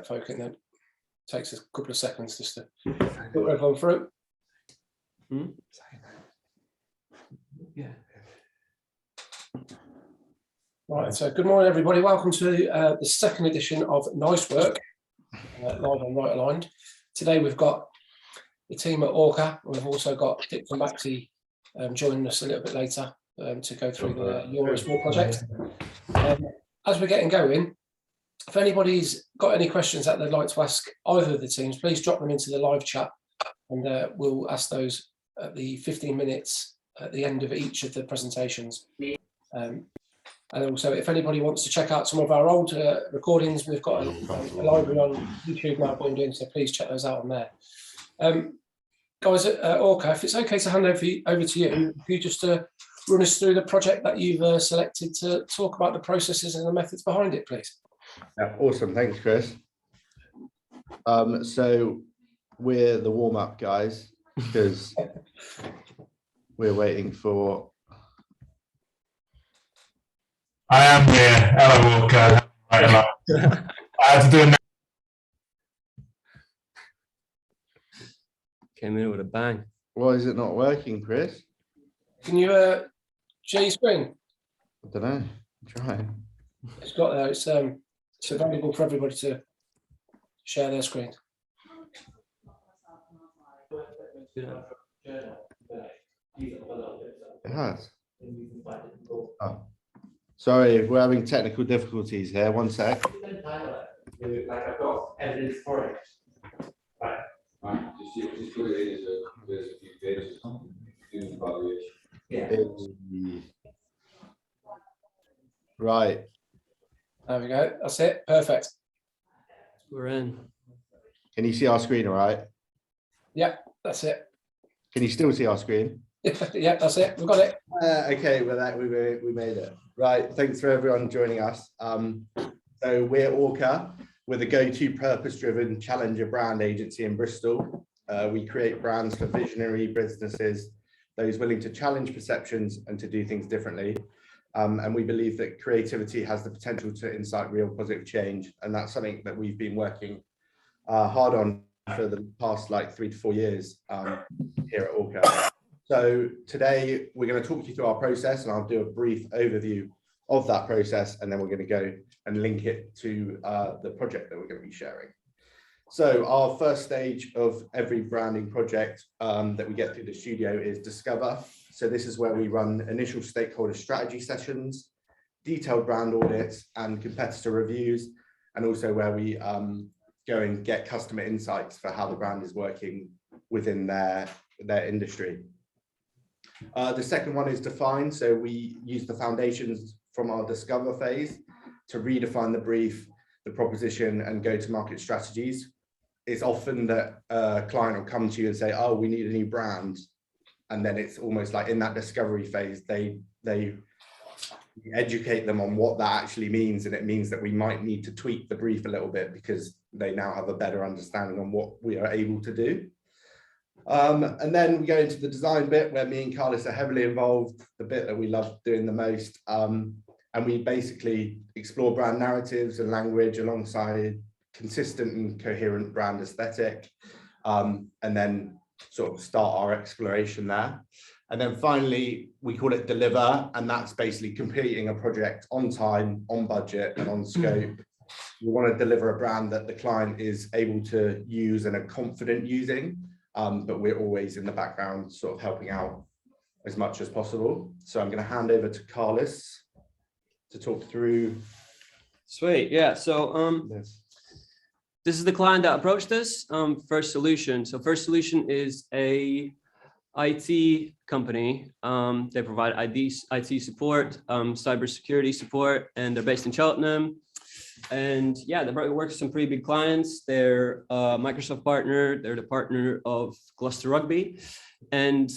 let folk in. Then it takes a couple of seconds just to put everyone through. Yeah. Right, so good morning, everybody. Welcome to the second edition of Nice Work, live on Right Aligned. Today we've got the team at ORCA. We've also got DixonBaxi joining us a little bit later to go through the Euros War project. As we're getting going, if anybody's got any questions that they'd like to ask either of the teams, please drop them into the live chat, and we'll ask those at the 15 minutes at the end of each of the presentations. And also, if anybody wants to check out some of our old recordings, we've got a library on YouTube now being doing, so please check those out on there. Guys at ORCA, if it's okay to hand over to you, if you just run us through the project that you've selected to talk about the processes and the methods behind it, please. Yeah, awesome. Thanks, Chris. So we're the warm-up guys because we're waiting for... I am here. Hello, Walker. I had to do a... Came in with a bang. Why is it not working, Chris? Can you share your screen? I don't know. I'm trying. It's got there. It's available for everybody to share their screen. It has. Oh. Sorry, we're having technical difficulties here. One sec. Like I've got evidence for it. Right. There we go. That's it. Perfect. We're in. Can you see our screen all right? Yeah, that's it. Can you still see our screen? Yeah, that's it. We've got it. Okay, well, we made it. Right. Thanks for everyone joining us. So we're ORCA. We're the go-to purpose-driven challenger brand agency in Bristol. We create brands for visionary businesses, those willing to challenge perceptions and to do things differently. And we believe that creativity has the potential to incite real positive change. And that's something that we've been working hard on for the past 3 to 4 years here at ORCA. So today we're going to talk you through our process, and I'll do a brief overview of that process, and then we're going to go and link it to the project that we're going to be sharing. So our first stage of every branding project that we get through the studio is discover. So this is where we run initial stakeholder strategy sessions, detailed brand audits and competitor reviews, and also where we go and get customer insights for how the brand is working within their industry. The second one is define. So we use the foundations from our discover phase to redefine the brief, the proposition, and go-to-market strategies. It's often that a client will come to you and say, oh, we need a new brand. And then it's almost like in that discovery phase, they educate them on what that actually means. And it means that we might need to tweak the brief a little bit because they now have a better understanding on what we are able to do. And then we go into the design bit where me and Carlos are heavily involved, the bit that we love doing the most. And we basically explore brand narratives and language alongside consistent and coherent brand aesthetic, and then sort of start our exploration there. And then finally, we call it deliver, and that's basically completing a project on time, on budget, and on scope. We want to deliver a brand that the client is able to use and are confident using. But we're always in the background sort of helping out as much as possible. So I'm going to hand over to Carlos to talk through. Sweet. Yeah. So this is the client that approached us, First Solution. So First Solution is a IT company. They provide IT support, cybersecurity support, and they're based in Cheltenham. And yeah, they work with some pretty big clients. They're a Microsoft partner. They're the partner of Gloucester Rugby. And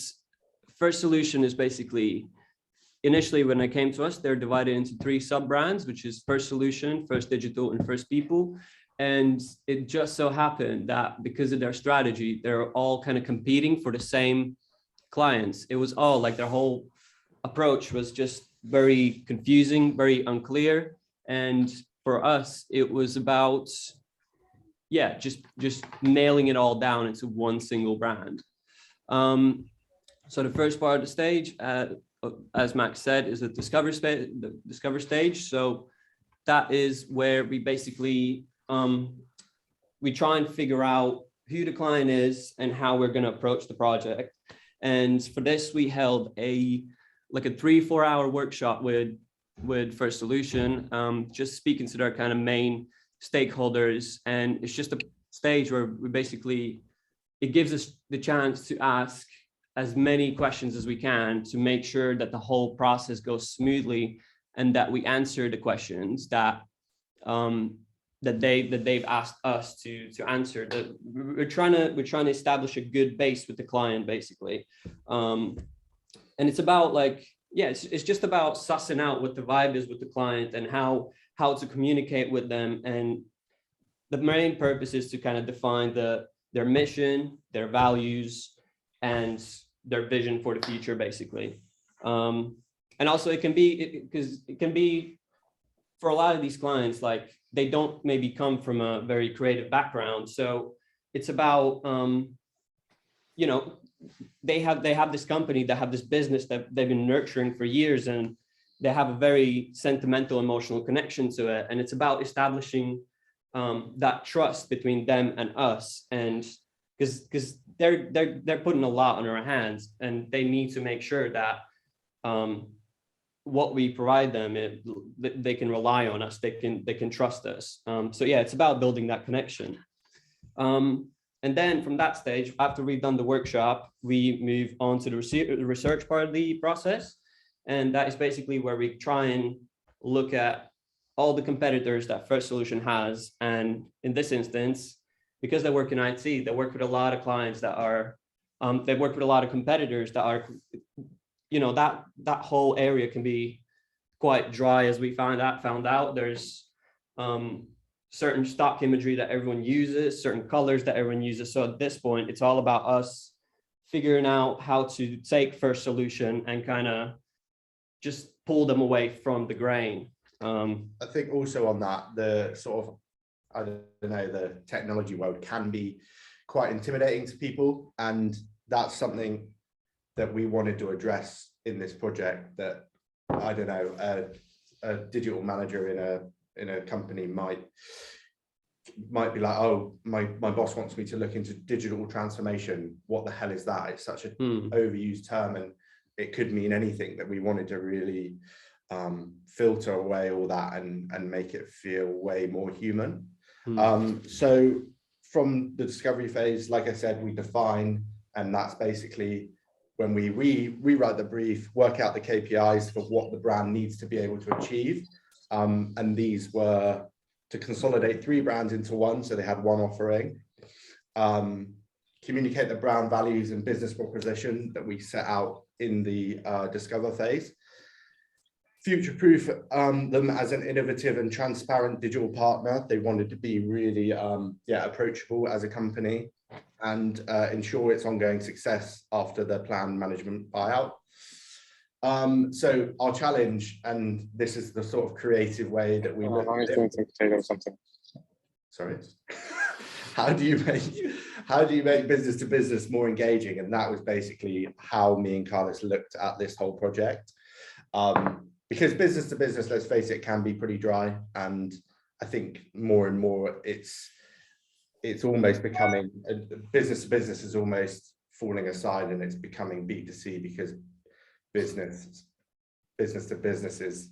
First Solution is basically, initially when they came to us, they're divided into 3 sub-brands, which is First Solution, First Digital, and First People. And it just so happened that because of their strategy, they're all kind of competing for the same clients. It was all like their whole approach was just very confusing, very unclear. And for us, it was about yeah, just nailing it all down into one single brand. So the first part of the stage, as Max said, is the discover stage. So that is where we basically we try and figure out who the client is and how we're going to approach the project. And for this, we held a 3-4 hour workshop with First Solution, just speaking to their kind of main stakeholders. And it's just a stage where we basically, it gives us the chance to ask as many questions as we can to make sure that the whole process goes smoothly and that we answer the questions that they've asked us to answer. That we're trying to establish a good base with the client, basically. And it's about it's just about sussing out what the vibe is with the client and how to communicate with them. And the main purpose is to kind of define their mission, their values, and their vision for the future, basically. And also it can be for a lot of these clients, like they don't maybe come from a very creative background. So it's about, they have this company, they have this business that they've been nurturing for years, and they have a very sentimental, emotional connection to it. And it's about establishing that trust between them and us. And because they're putting a lot on our hands, and they need to make sure that what we provide them, they can rely on us, they can trust us. So yeah, it's about building that connection. And then from that stage, after we've done the workshop, we move on to the research part of the process. And that is basically where we try and look at all the competitors that First Solution has. And in this instance, because they work in IT, they work with a lot of clients that are, they work with a lot of competitors that are, that whole area can be quite dry, as we found out. There's certain stock imagery that everyone uses, certain colors that everyone uses. So at this point, it's all about us figuring out how to take First Solution and kind of just pull them away from the grain. I think also on that, the sort of, I don't know, the technology world can be quite intimidating to people. And that's something that we wanted to address in this project, that, I don't know, a digital manager in a company might be like, oh, my boss wants me to look into digital transformation. What the hell is that? It's such an overused term, and it could mean anything. That we wanted to really filter away all that and make it feel way more human. So from the discovery phase, like I said, we define, and that's basically when we rewrite the brief, work out the KPIs for what the brand needs to be able to achieve. And these were to consolidate 3 brands into one, so they had one offering. Communicate the brand values and business proposition that we set out in the discover phase. Future-proof them as an innovative and transparent digital partner. They wanted to be really approachable as a company, and ensure its ongoing success after the planned management buyout. So our challenge, and this is the sort of creative way that we look at it. Sorry. How do you make business to business more engaging? And that was basically how me and Carlos looked at this whole project. Because business to business, let's face it, can be pretty dry. And I think more and more it's almost becoming, business to business is almost falling aside, and it's becoming B2C, because business to business is,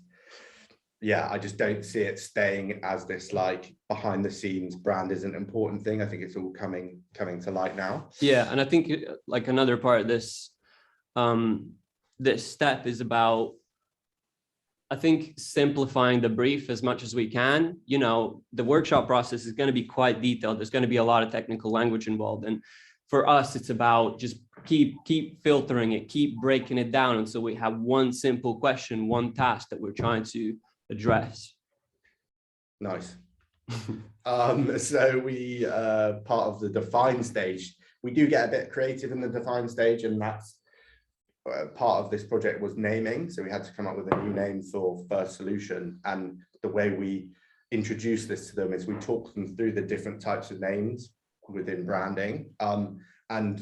I just don't see it staying as this like behind the scenes brand is an important thing. I think it's all coming to light now. Yeah, and I think like another part of this this step is about, I think, simplifying the brief as much as we can. The workshop process is going to be quite detailed. There's going to be a lot of technical language involved. And for us, it's about just keep filtering it, keep breaking it down until we have one simple question, one task that we're trying to address. Nice. So we, part of the define stage, we do get a bit creative in the define stage, and that's part of this project was naming. So we had to come up with a new name for First Solution, and the way we introduce this to them is we talk them through the different types of names within branding. And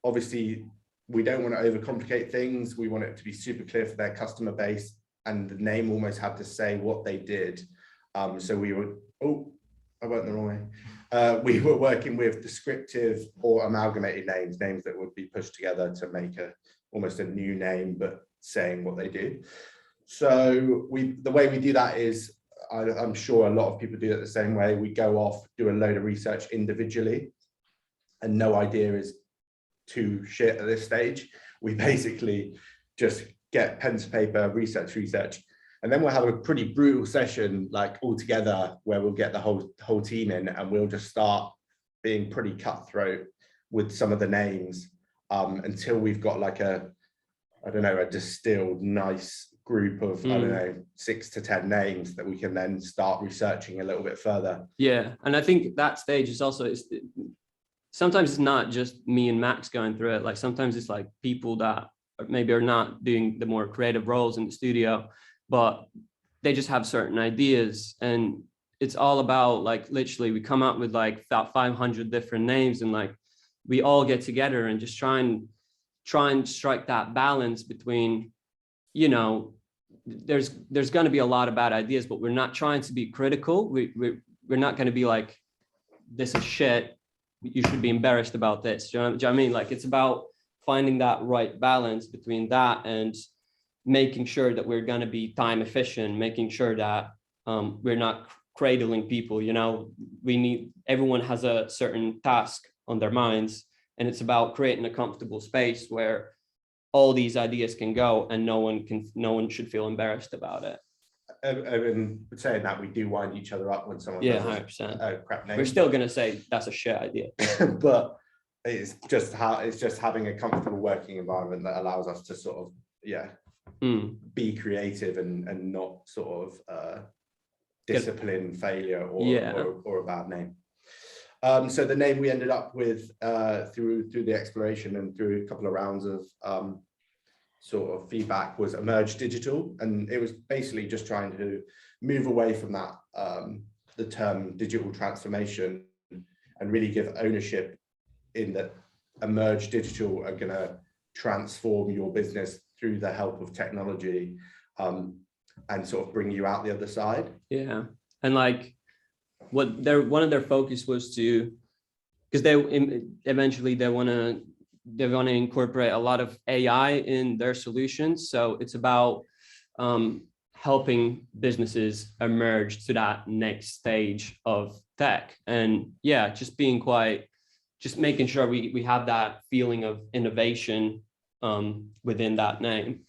obviously we don't want to overcomplicate things. We want it to be super clear for their customer base, and the name almost had to say what they did. So we were, I went the wrong way. We were working with descriptive or amalgamated names that would be pushed together to make almost a new name, but saying what they do. So the way we do that is, I'm sure a lot of people do it the same way. We go off, do a load of research individually, and no idea is too shit at this stage. We basically just get pen to paper, research, and then we'll have a pretty brutal session, like all together, where we'll get the whole team in, and we'll just start being pretty cutthroat with some of the names until we've got like a distilled nice group of, I don't know, 6 to 10 names that we can then start researching a little bit further. Yeah, and I think that stage is also, sometimes it's not just me and Max going through it. Like sometimes it's like people that maybe are not doing the more creative roles in the studio, but they just have certain ideas, and it's all about like literally we come up with like about 500 different names, and like we all get together and just try and strike that balance between, you know, there's going to be a lot of bad ideas, but we're not trying to be critical. We're not going to be like, this is shit, you should be embarrassed about this. Do you know what I mean? Like it's about finding that right balance between that and making sure that we're going to be time efficient, making sure that we're not cradling people. You know, everyone has a certain task on their minds, and it's about creating a comfortable space where all these ideas can go and no one should feel embarrassed about it. And saying that, we do wind each other up when someone does 100%. Crap name. We're still going to say that's a shit idea. But it's just having a comfortable working environment that allows us to sort of be creative and not sort of discipline failure or a bad name. So the name we ended up with through the exploration and through a couple of rounds of sort of feedback was Emerge Digital, and it was basically just trying to move away from that the term digital transformation and really give ownership in that Emerge Digital are going to transform your business through the help of technology and sort of bring you out the other side. Yeah, and like one of their focus was to, because they eventually they want to incorporate a lot of AI in their solutions. So it's about helping businesses emerge to that next stage of tech. And yeah, just making sure we have that feeling of innovation within that name.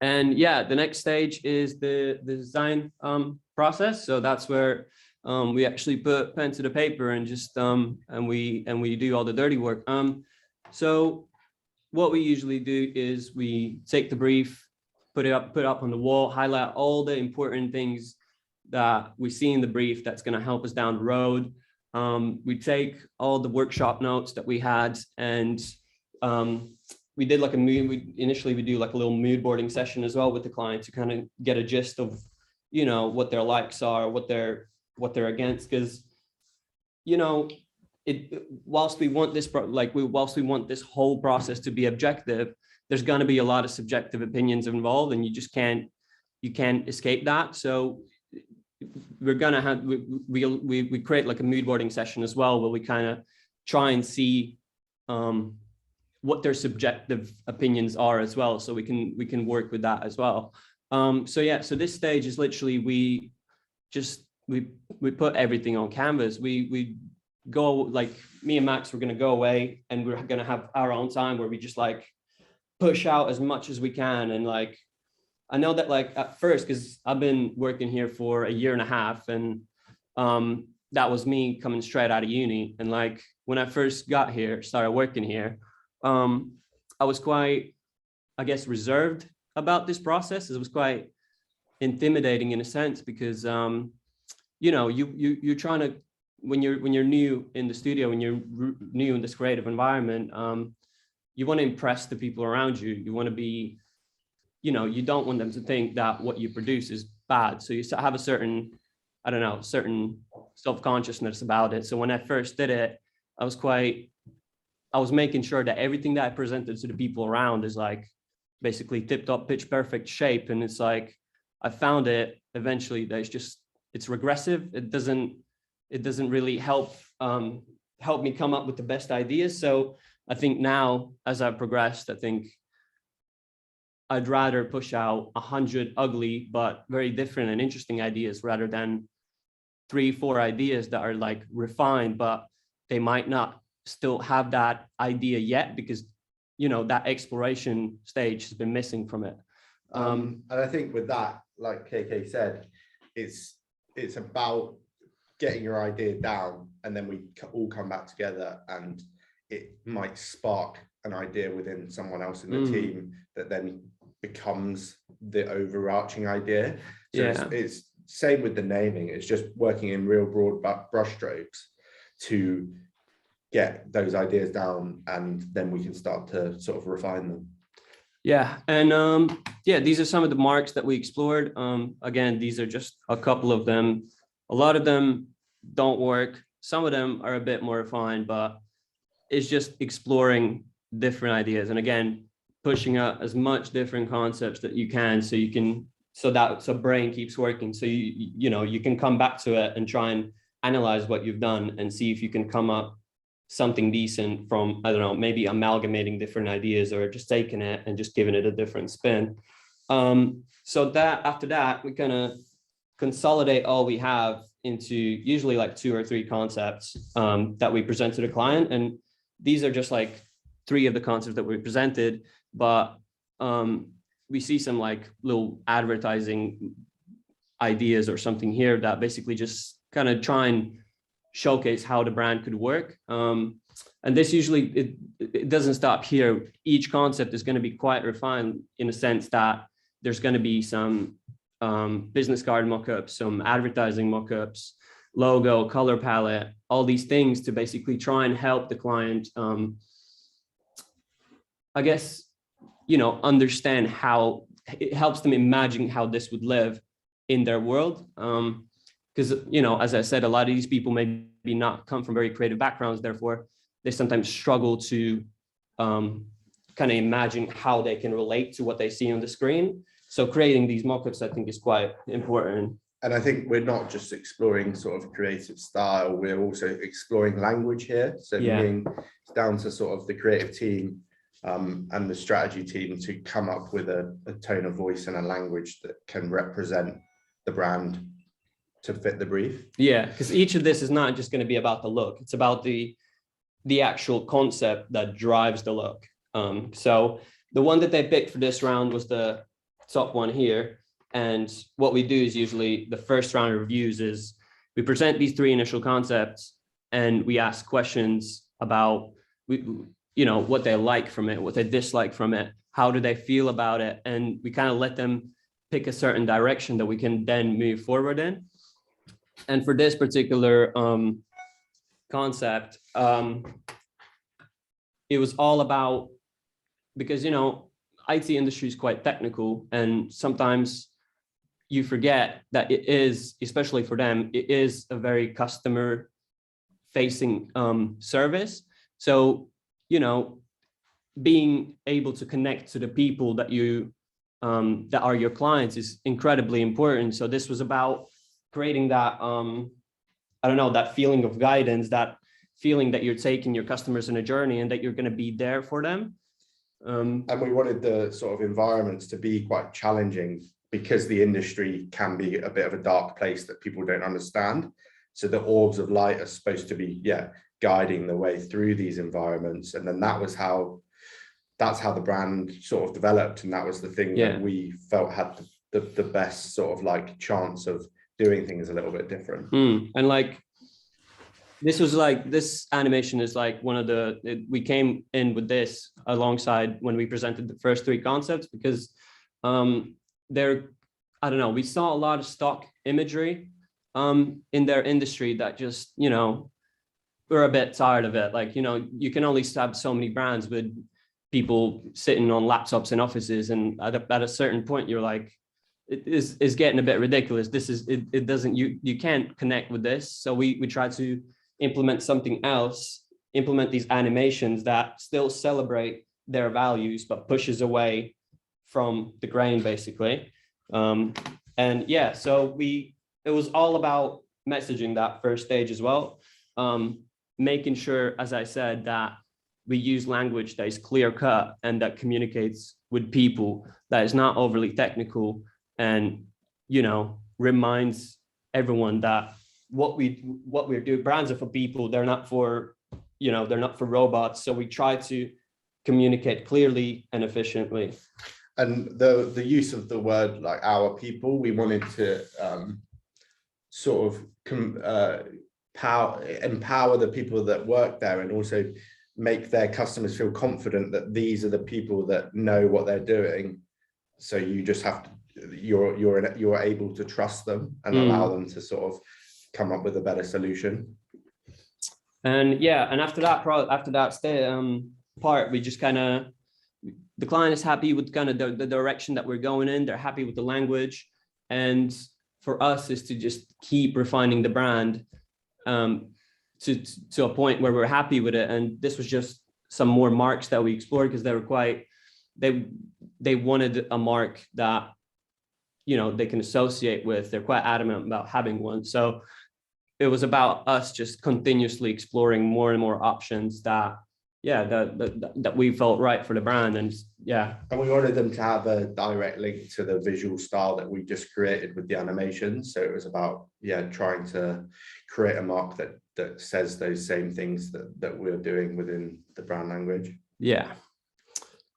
And yeah, the next stage is the design process. So that's where we actually put pen to the paper and just and we do all the dirty work. So what we usually do is we take the brief, put it up on the wall, highlight all the important things that we see in the brief that's going to help us down the road. We take all the workshop notes that we had, and we did like initially we do like a little mood boarding session as well with the client to kind of get a gist of, you know, what their likes are, what they're against, because, you know, whilst we want this whole process to be objective, there's going to be a lot of subjective opinions involved, and you can't escape that. So we're gonna have we create like a mood boarding session as well, where we kind of try and see what their subjective opinions are as well, so we can work with that as well. So yeah, so this stage is literally we put everything on canvas. We go, like me and Max, we're going to go away and we're going to have our own time where we just like push out as much as we can. And like, I know that like at first, because I've been working here for 1.5 years, and that was me coming straight out of uni. And like when I first got here, started working here, I was quite, I guess, reserved about this process. It was quite intimidating in a sense, because you know, you're trying to, when you're new in the studio, when you're new in this creative environment, you want to impress the people around you. You want to be, you know, you don't want them to think that what you produce is bad. So you have a certain, I don't know, certain self-consciousness about it. So when I first did it, I was making sure that everything that I presented to the people around is like basically tip-top, pitch perfect shape. And it's like, I found it eventually that it's regressive. It doesn't really help me come up with the best ideas. So I think now, as I've progressed, I think I'd rather push out 100 ugly but very different and interesting ideas rather than 3-4 ideas that are like refined, but they might not still have that idea yet because, you know, that exploration stage has been missing from it. And I think with that, like KK said, it's about getting your idea down, and then we all come back together, and it might spark an idea within someone else in the team that then becomes the overarching idea. So it's same with the naming. It's just working in real broad brushstrokes to get those ideas down, and then we can start to sort of refine them. Yeah, and yeah, these are some of the marks that we explored. Again, these are just a couple of them. A lot of them don't work. Some of them are a bit more refined, but it's just exploring different ideas. And again, pushing out as much different concepts that you can, so brain keeps working. So you know, you can come back to it and try and analyze what you've done and see if you can come up something decent from, I don't know, maybe amalgamating different ideas or just taking it and just giving it a different spin. So that after that, we kind of consolidate all we have into usually like 2 or 3 concepts that we present to the client. And these are just like 3 of the concepts that we presented, but we see some like little advertising ideas or something here that basically just kind of try and showcase how the brand could work. And this usually, it doesn't stop here. Each concept is going to be quite refined in a sense that there's going to be some business card mockups, some advertising mockups, logo, color palette, all these things to basically try and help the client, I guess, you know, understand how it helps them imagine how this would live in their world. Because, you know, as I said, a lot of these people maybe not come from very creative backgrounds, therefore they sometimes struggle to kind of imagine how they can relate to what they see on the screen. So creating these mockups, I think, is quite important. And I think we're not just exploring sort of creative style, we're also exploring language here. So being down to sort of the creative team and the strategy team to come up with a tone of voice and a language that can represent the brand to fit the brief. Yeah, because each of this is not just going to be about the look. It's about the actual concept that drives the look. So the one that they picked for this round was the top one here. And what we do is usually the first round of reviews is we present these 3 initial concepts and we ask questions about, you know, what they like from it, what they dislike from it, how do they feel about it? And we kind of let them pick a certain direction that we can then move forward in. And for this particular concept, it was all about, because, you know, IT industry is quite technical, and sometimes you forget that it is, especially for them, it is a very customer facing service. So, you know, being able to connect to the people that you that are your clients is incredibly important. So this was about creating that, I don't know, that feeling of guidance, that feeling that you're taking your customers on a journey and that you're going to be there for them. And we wanted the sort of environments to be quite challenging because the industry can be a bit of a dark place that people don't understand. So the orbs of light are supposed to be, guiding the way through these environments. And then that's how the brand sort of developed. And that was the thing that we felt had the best sort of like chance of doing things a little bit different. And like, this animation is like one of we came in with this alongside when we presented the first 3 concepts, because I don't know, we saw a lot of stock imagery in their industry that just, you know, we're a bit tired of it. Like, you know, you can only have so many brands with people sitting on laptops in offices. And at a certain point, you're like, is getting a bit ridiculous. This is it doesn't you can't connect with this. So we try to implement something else, implement these animations that still celebrate their values but pushes away from the grain basically. And yeah, so it was all about messaging that first stage as well, making sure, as I said, that we use language that is clear cut and that communicates with people, that is not overly technical, and reminds everyone that what we're doing, brands are for people, they're not for robots. So we try to communicate clearly and efficiently. And the use of the word like our people, we wanted to sort of empower the people that work there, and also make their customers feel confident that these are the people that know what they're doing. So you just have to, you're able to trust them and allow them to sort of come up with a better solution. And yeah, and after that part, we just kind of, the client is happy with kind of the direction that we're going in. They're happy with the language, and for us is to just keep refining the brand to a point where we're happy with it. And this was just some more marks that we explored, because they were quite, they wanted a mark that they can associate with. They're quite adamant about having one. So it was about us just continuously exploring more and more options that we felt right for the brand. And we wanted them to have a direct link to the visual style that we just created with the animations. So it was about trying to create a mark that says those same things that we're doing within the brand language.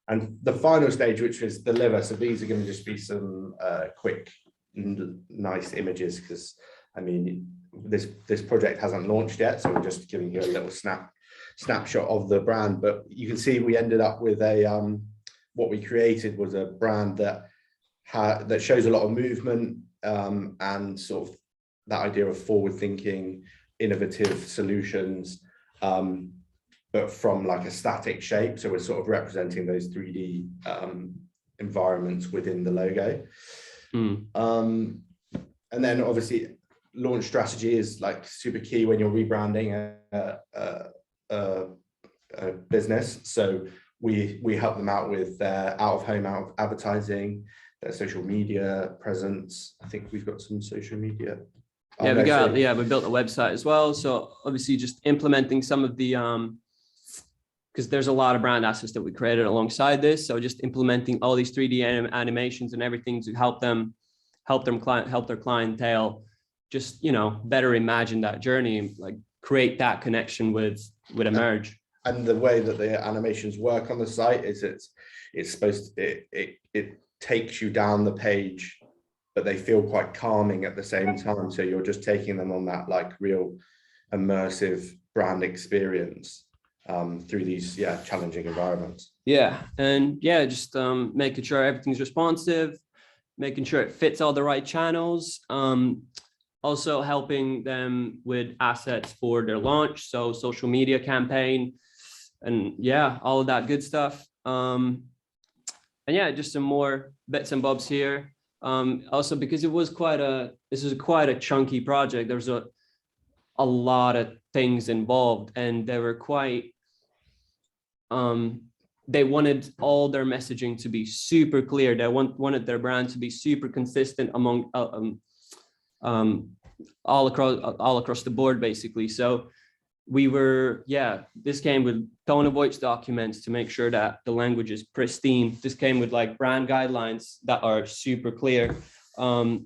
And the final stage, which was deliver, so these are going to just be some quick nice images, because I mean this project hasn't launched yet, so we're just giving you a little snapshot of the brand. But you can see we ended up with a what we created was a brand that shows a lot of movement, and sort of that idea of forward-thinking, innovative solutions, but from like a static shape. So we're sort of representing those 3D environments within the logo. And then obviously launch strategy is like super key when you're rebranding a business. So we help them out with their out-of-home advertising, their social media presence. I think we've got some social media. We built a website as well. So obviously just implementing some of the because there's a lot of brand assets that we created alongside this. So just implementing all these 3D animations and everything to help their clientele just better imagine that journey, like create that connection with Emerge. And the way that the animations work on the site is it's supposed to, it takes you down the page, but they feel quite calming at the same time. So you're just taking them on that like real immersive brand experience through these challenging environments. Just making sure everything's responsive, making sure it fits all the right channels, also helping them with assets for their launch, so social media campaign, and all of that good stuff. Just some more bits and bobs here. Also, because this is quite a chunky project, there's a lot of things involved, and they were quite they wanted all their messaging to be super clear. They wanted their brand to be super consistent among all across the board, basically. So this came with tone of voice documents to make sure that the language is pristine. This came with like brand guidelines that are super clear, to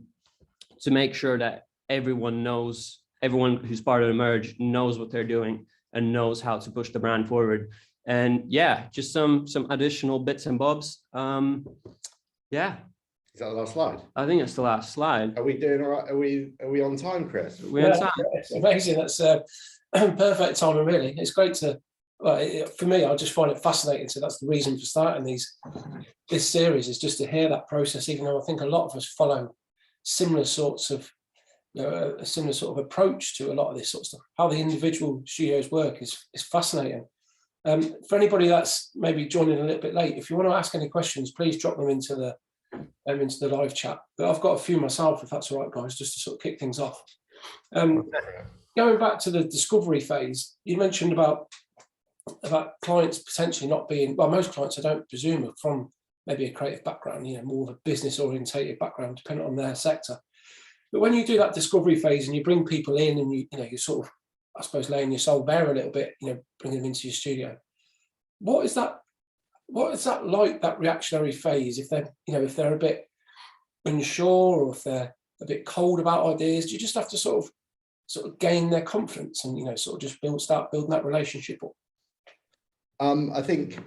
make sure that everyone who's part of Emerge knows what they're doing and knows how to push the brand forward. And just some additional bits and bobs. Is that the last slide? I think it's the last slide. Are we doing all right? Are we on time, Chris? We're on time. It's amazing. That's perfect timing, really. It's great to, for me, I just find it fascinating. So that's the reason for starting this series, is just to hear that process, even though I think a lot of us follow similar sorts of, a similar sort of approach to a lot of this sort of stuff. How the individual studios work is fascinating. For anybody that's maybe joining a little bit late, if you want to ask any questions, please drop them into into the live chat. But I've got a few myself, if that's all right, guys, just to sort of kick things off. Going back to the discovery phase, you mentioned about clients potentially not being, well, most clients, I don't presume, are from maybe a creative background, more of a business orientated background, depending on their sector. But when you do that discovery phase and you bring people in and you sort of, I suppose, laying your soul bare a little bit, bring them into your studio. What is that like, that reactionary phase? If they're a bit unsure, or if they're a bit cold about ideas, do you just have to sort of gain their confidence and sort of just start building that relationship up? I think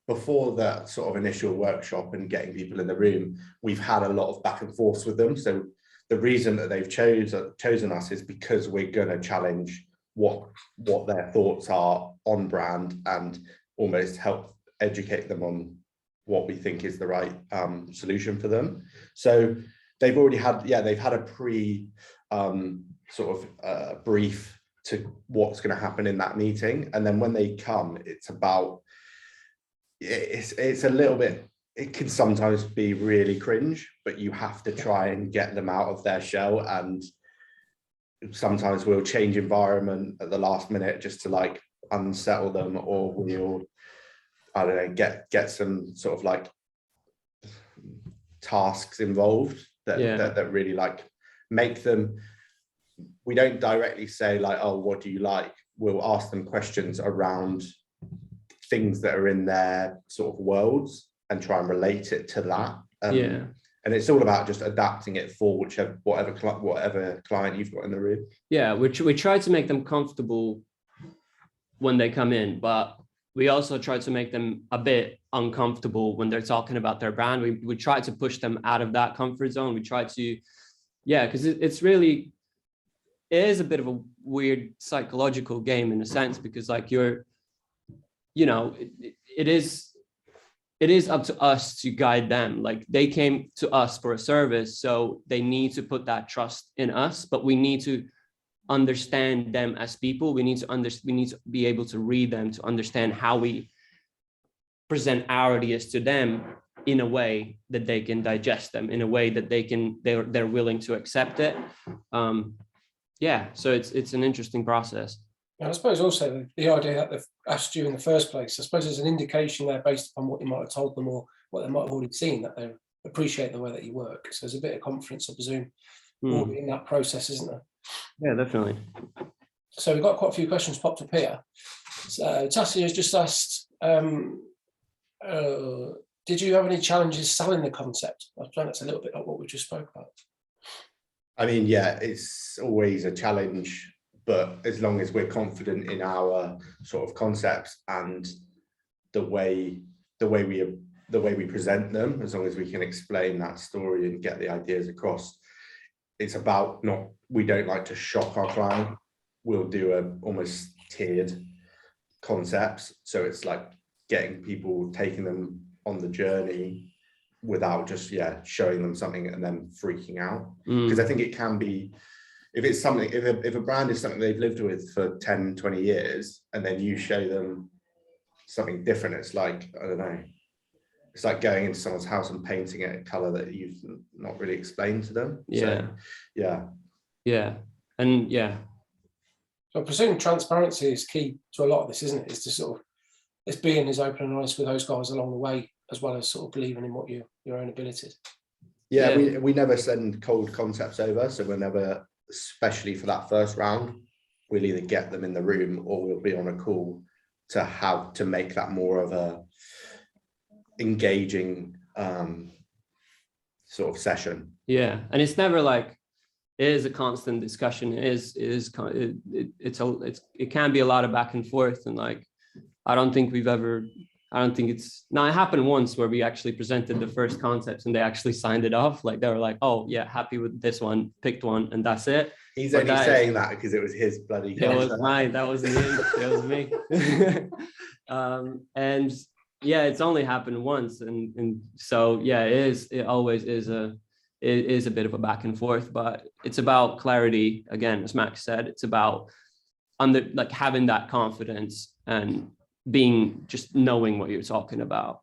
before that sort of initial workshop and getting people in the room, we've had a lot of back and forth with them. So the reason that they've chosen us is because we're going to challenge what their thoughts are on brand and almost help educate them on what we think is the right solution for them. So they've already had, they've had a pre brief to what's going to happen in that meeting. And then when they come, it's a little bit, it can sometimes be really cringe, but you have to try and get them out of their shell. And sometimes we'll change environment at the last minute just to like unsettle them, or we'll, I don't know, get some sort of like tasks involved that really like make them. We don't directly say like, oh, what do you like? We'll ask them questions around things that are in their sort of worlds and try and relate it to that. And it's all about just adapting it for whatever client you've got in the room. Yeah, we try to make them comfortable when they come in, but we also try to make them a bit uncomfortable when they're talking about their brand. We try to push them out of that comfort zone. We try to, because it is a bit of a weird psychological game in a sense, because like it is up to us to guide them. Like they came to us for a service, so they need to put that trust in us, but we need to understand them as people. We need to be able to read them, to understand how we present our ideas to them in a way that they can digest them, in a way that they're willing to accept it. So it's an interesting process. And I suppose also the idea that they've asked you in the first place, I suppose there's an indication there based upon what you might have told them or what they might have already seen, that they appreciate the way that you work. So there's a bit of confidence, I presume, in that process, isn't there? Yeah, definitely. So we've got quite a few questions popped up here. So Tassie has just asked, did you have any challenges selling the concept? I think that's a little bit like what we just spoke about. I mean, it's always a challenge, but as long as we're confident in our sort of concepts and the way we present them, as long as we can explain that story and get the ideas across, it's about we don't like to shock our client. We'll do almost tiered concepts. So it's like getting people, taking them on the journey without just showing them something and then freaking out. Because I think it can be, if it's something, if a brand is something they've lived with for 10, 20 years, and then you show them something different, it's like, I don't know, it's like going into someone's house and painting it a color that you've not really explained to them. So I presume transparency is key to a lot of this, isn't it? It's to sort of, it's being as open and honest with those guys along the way, as well as sort of believing in what your own abilities. We never send cold concepts over, so we're never, especially for that first round, we'll either get them in the room or we'll be on a call to make that more of a engaging sort of session. And it's never like, it is a constant discussion. It can be a lot of back and forth, and like it happened once where we actually presented the first concepts and they actually signed it off. Like they were like, oh yeah, happy with this one, picked one, and that's it. He's only saying that because it was his bloody concept. It was mine, that wasn't his, it was me. And it's only happened once, and so it always is a bit of a back and forth, but it's about clarity again, as Max said. It's about having that confidence and just knowing what you're talking about.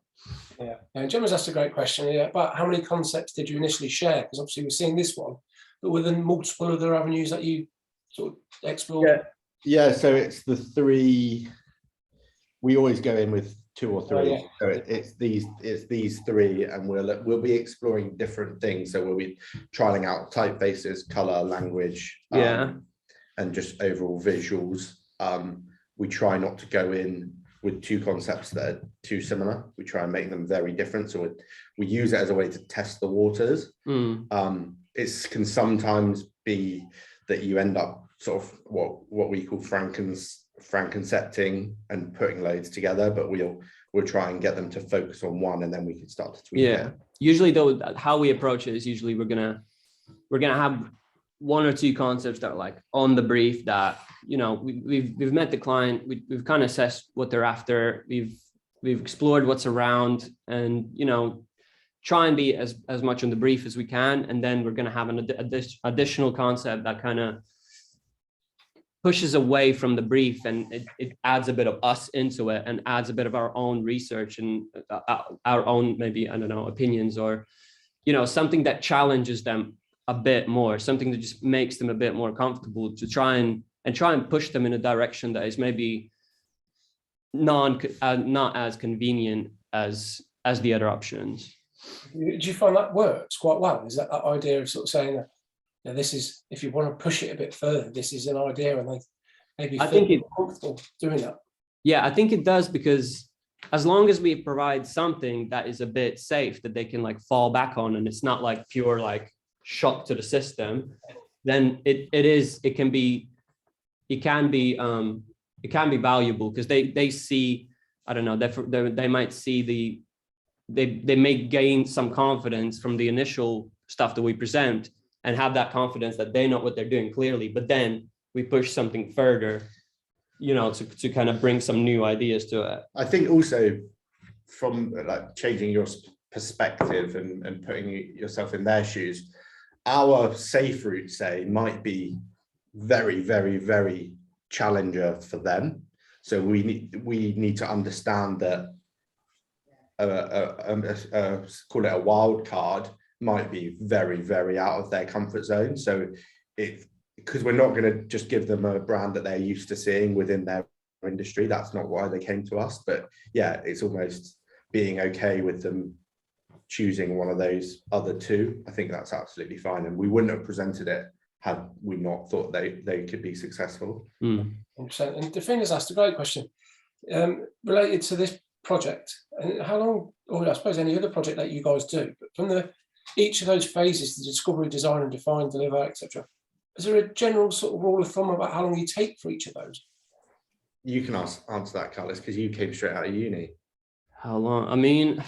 Yeah, and Jim has asked a great question about how many concepts did you initially share? Because obviously we're seeing this one, but were there multiple other avenues that you sort of explored? Yeah, so it's the three. We always go in with 2 or 3. Oh, yeah. So it's these 3, and we'll be exploring different things. So we'll be trialing out typefaces, color, language, and just overall visuals. We try not to go in with 2 concepts that are too similar. We try and make them very different. So we use it as a way to test the waters. It can sometimes be that you end up sort of what we call frankencepting and putting loads together, but we'll try and get them to focus on one, and then we can start to tweak it. Usually though, how we approach it is usually we're gonna have 1 or 2 concepts that are like on the brief that, you know, we've met the client, we've kind of assessed what they're after, we've explored what's around, and, you know, try and be as much on the brief as we can. And then we're going to have an additional concept that kind of pushes away from the brief, and it adds a bit of us into it, and adds a bit of our own research and our own, maybe, I don't know, opinions, or, you know, something that challenges them a bit more, something that just makes them a bit more comfortable to try and push them in a direction that is maybe not as convenient as the other options. Do you find that works quite well? Is that idea of sort of saying that, you know, this is, if you want to push it a bit further, this is an idea, and they maybe feel comfortable doing that? Yeah, I think it does, because as long as we provide something that is a bit safe that they can like fall back on, and it's not like pure like shock to the system, then it can be valuable, because they see, I don't know, they might see they may gain some confidence from the initial stuff that we present, and have that confidence that they know what they're doing clearly. But then we push something further, you know, to kind of bring some new ideas to it. I think also from like changing your perspective and putting yourself in their shoes, our safe route, say, might be very, very, very challenger for them. So we need to understand that call it a wild card might be very, very out of their comfort zone. So because we're not going to just give them a brand that they're used to seeing within their industry. That's not why they came to us. But yeah, it's almost being okay with them choosing one of those other 2. I think that's absolutely fine, and we wouldn't have presented it had we not thought they could be successful. 100%. And Defina's asked a great question related to this project, and how long, or I suppose any other project that you guys do, but from each of those phases, the discovery, design and define, deliver, etc., is there a general sort of rule of thumb about how long you take for each of those? You can answer that, Carlos, because you came straight out of uni. How long? I mean,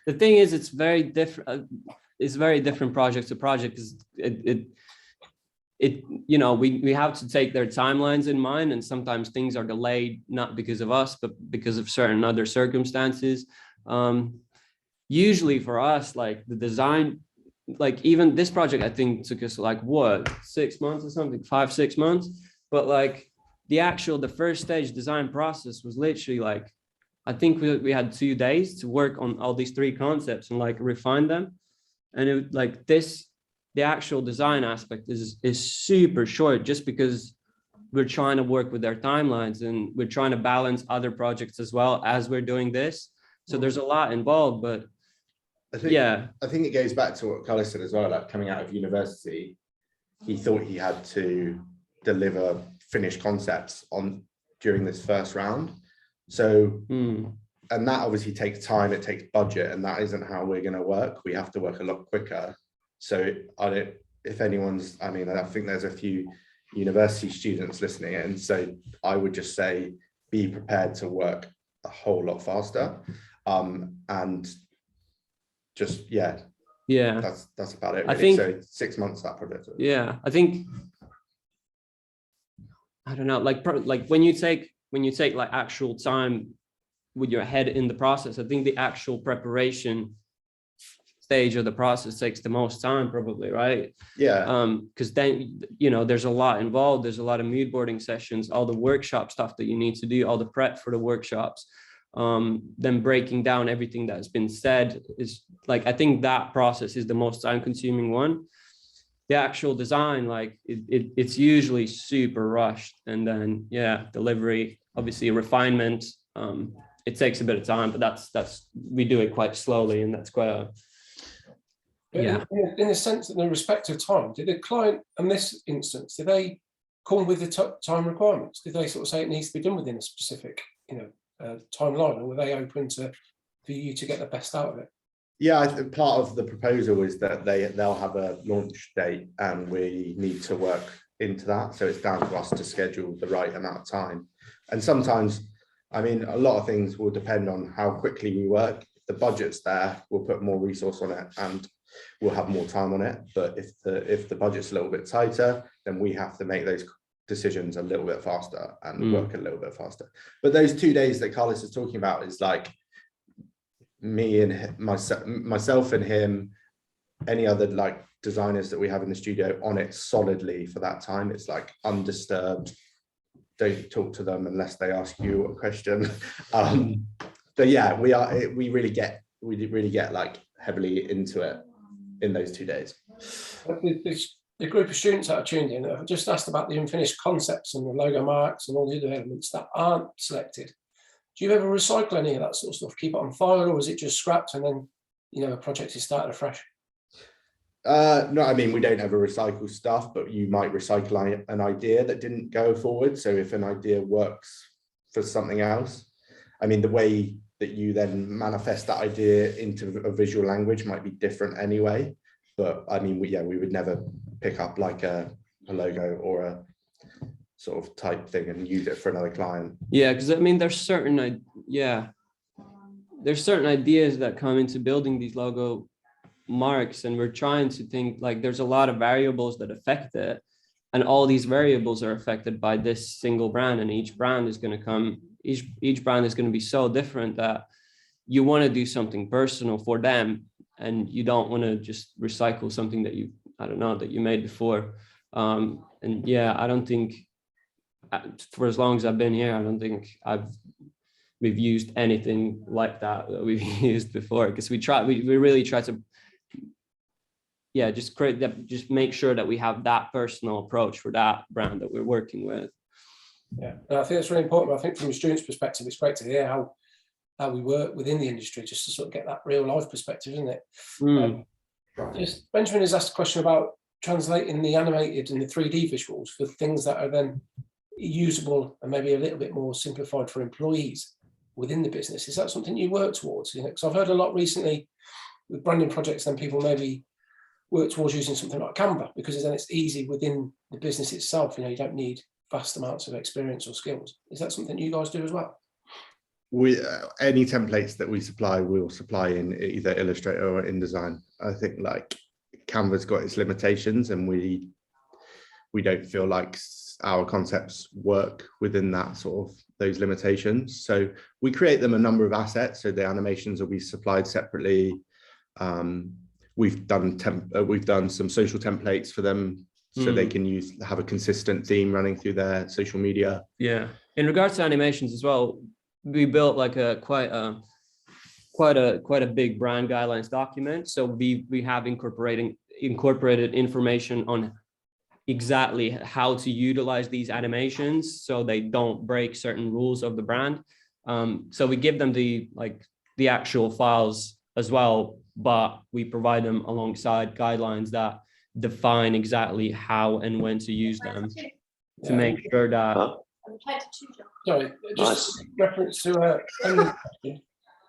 the thing is, it's very different. It's very different project to project, because it you know, we have to take their timelines in mind, and sometimes things are delayed not because of us, but because of certain other circumstances. Usually for us, like the design, like even this project, I think took us like what, 6 months or something, 5-6 months. But like the first stage design process was literally like, I think we had 2 days to work on all these 3 concepts and like refine them. And it like the actual design aspect is super short, just because we're trying to work with their timelines, and we're trying to balance other projects as well as we're doing this. So there's a lot involved, but I think it goes back to what Carlos said as well, like coming out of university, he thought he had to deliver finished concepts during this first round. So, and that obviously takes time, it takes budget, and that isn't how we're going to work. We have to work a lot quicker. So if anyone's, I mean, I think there's a few university students listening in, so I would just say, be prepared to work a whole lot faster. And just, that's about it, really. I think so. 6 months, that project. Yeah, I think, I don't know, like when you take like actual time with your head in the process, I think the actual preparation stage of the process takes the most time, probably, right? Yeah. Because then, you know, there's a lot involved. There's a lot of mood boarding sessions, all the workshop stuff that you need to do, all the prep for the workshops, then breaking down everything that's been said is like, I think that process is the most time consuming one. The actual design, like it's usually super rushed, and then delivery, obviously refinement. It takes a bit of time, but that's we do it quite slowly, and that's quite a In the sense that in respect of time, did the client in this instance, did they come with the time requirements? Did they sort of say it needs to be done within a specific, timeline, or were they open for you to get the best out of it? Yeah, I think part of the proposal is that they'll have a launch date, and we need to work into that. So it's down to us to schedule the right amount of time. And sometimes, I mean, a lot of things will depend on how quickly we work. If the budget's there, we'll put more resource on it and we'll have more time on it. But if the budget's a little bit tighter, then we have to make those decisions a little bit faster and work a little bit faster. But those 2 days that Carlos is talking about is like me and myself and him, any other like designers that we have in the studio on it solidly for that time. It's like undisturbed. Don't talk to them unless they ask you a question. But yeah, we really get like heavily into it in those 2 days. The group of students that are tuned in, I've just asked about the unfinished concepts and the logo marks and all the other elements that aren't selected. Do you ever recycle any of that sort of stuff? Keep it on file, or is it just scrapped and then a project is started afresh? No, I mean, we don't ever recycle stuff, but you might recycle an idea that didn't go forward. So if an idea works for something else, I mean, the way that you then manifest that idea into a visual language might be different anyway. But I mean, we would never pick up like a logo or a sort of type thing and use it for another client. Yeah, because I mean, there's certain ideas that come into building these logo marks, and we're trying to think like there's a lot of variables that affect it, and all these variables are affected by this single brand, and each brand is going to be so different that you want to do something personal for them, and you don't want to just recycle something that you made before. And yeah, I don't think, for as long as I've been here, I don't think we've used anything like that we've used before, because we really try to just make sure that we have that personal approach for that brand that we're working with. Yeah, and I think that's really important. I think from a student's perspective, it's great to hear how we work within the industry, just to sort of get that real life perspective, isn't it? Benjamin has asked a question about translating the animated and the 3D visuals for things that are then usable and maybe a little bit more simplified for employees within the business. Is that something you work towards? Because I've heard a lot recently with branding projects, then people maybe work towards using something like Canva, because then it's easy within the business itself. You don't need vast amounts of experience or skills. Is that something you guys do as well? Any templates that we supply, we'll supply in either Illustrator or InDesign. I think like Canva's got its limitations, and we don't feel like our concepts work within that sort of those limitations. So we create them a number of assets. So the animations will be supplied separately. We've done some social templates for them, so they can have a consistent theme running through their social media. Yeah. In regards to animations as well, we built like quite a big brand guidelines document. So we have incorporated information on exactly how to utilize these animations so they don't break certain rules of the brand. So we give them the actual files as well, but we provide them alongside guidelines that define exactly how and when to use them to make sure that. Sorry, just reference to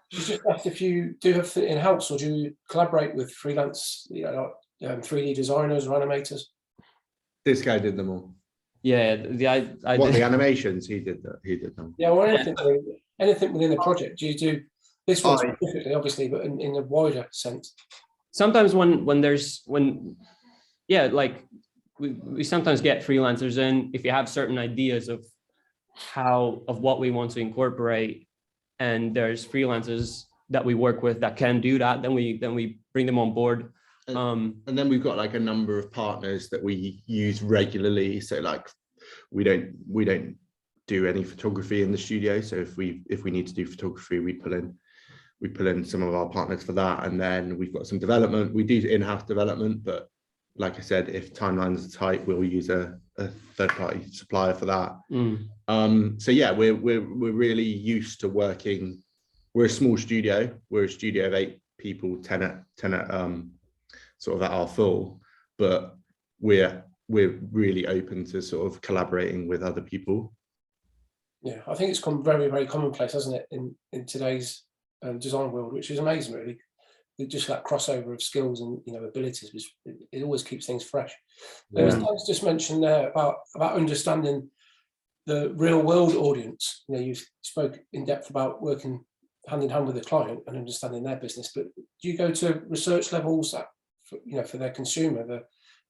she's just asked if you do have fit in-house, or do you collaborate with freelance 3D designers or animators? This guy did them all. Yeah, the animations he did them. Yeah, or anything within the project. Do you do this one specifically, obviously, but in a wider sense? Sometimes we sometimes get freelancers in if you have certain ideas of what we want to incorporate, and there's freelancers that we work with that can do that, then we bring them on board. And then we've got like a number of partners that we use regularly. So like we don't do any photography in the studio. So if we need to do photography, we pull in some of our partners for that. And then we've got some development. We do in-house development, but like I said, if timelines are tight, we'll use a third-party supplier for that. So yeah, we're really used to working. We're a small studio. We're a studio of 8 people, 10 at sort of at our full, but we're really open to sort of collaborating with other people. Yeah, I think it's become very, very commonplace, hasn't it, in today's design world, which is amazing, really. Just that crossover of skills and abilities, which it always keeps things fresh. As Dan's just mentioned there about understanding the real world audience. You spoke in depth about working hand in hand with the client and understanding their business, but do you go to research levels that for their consumer, the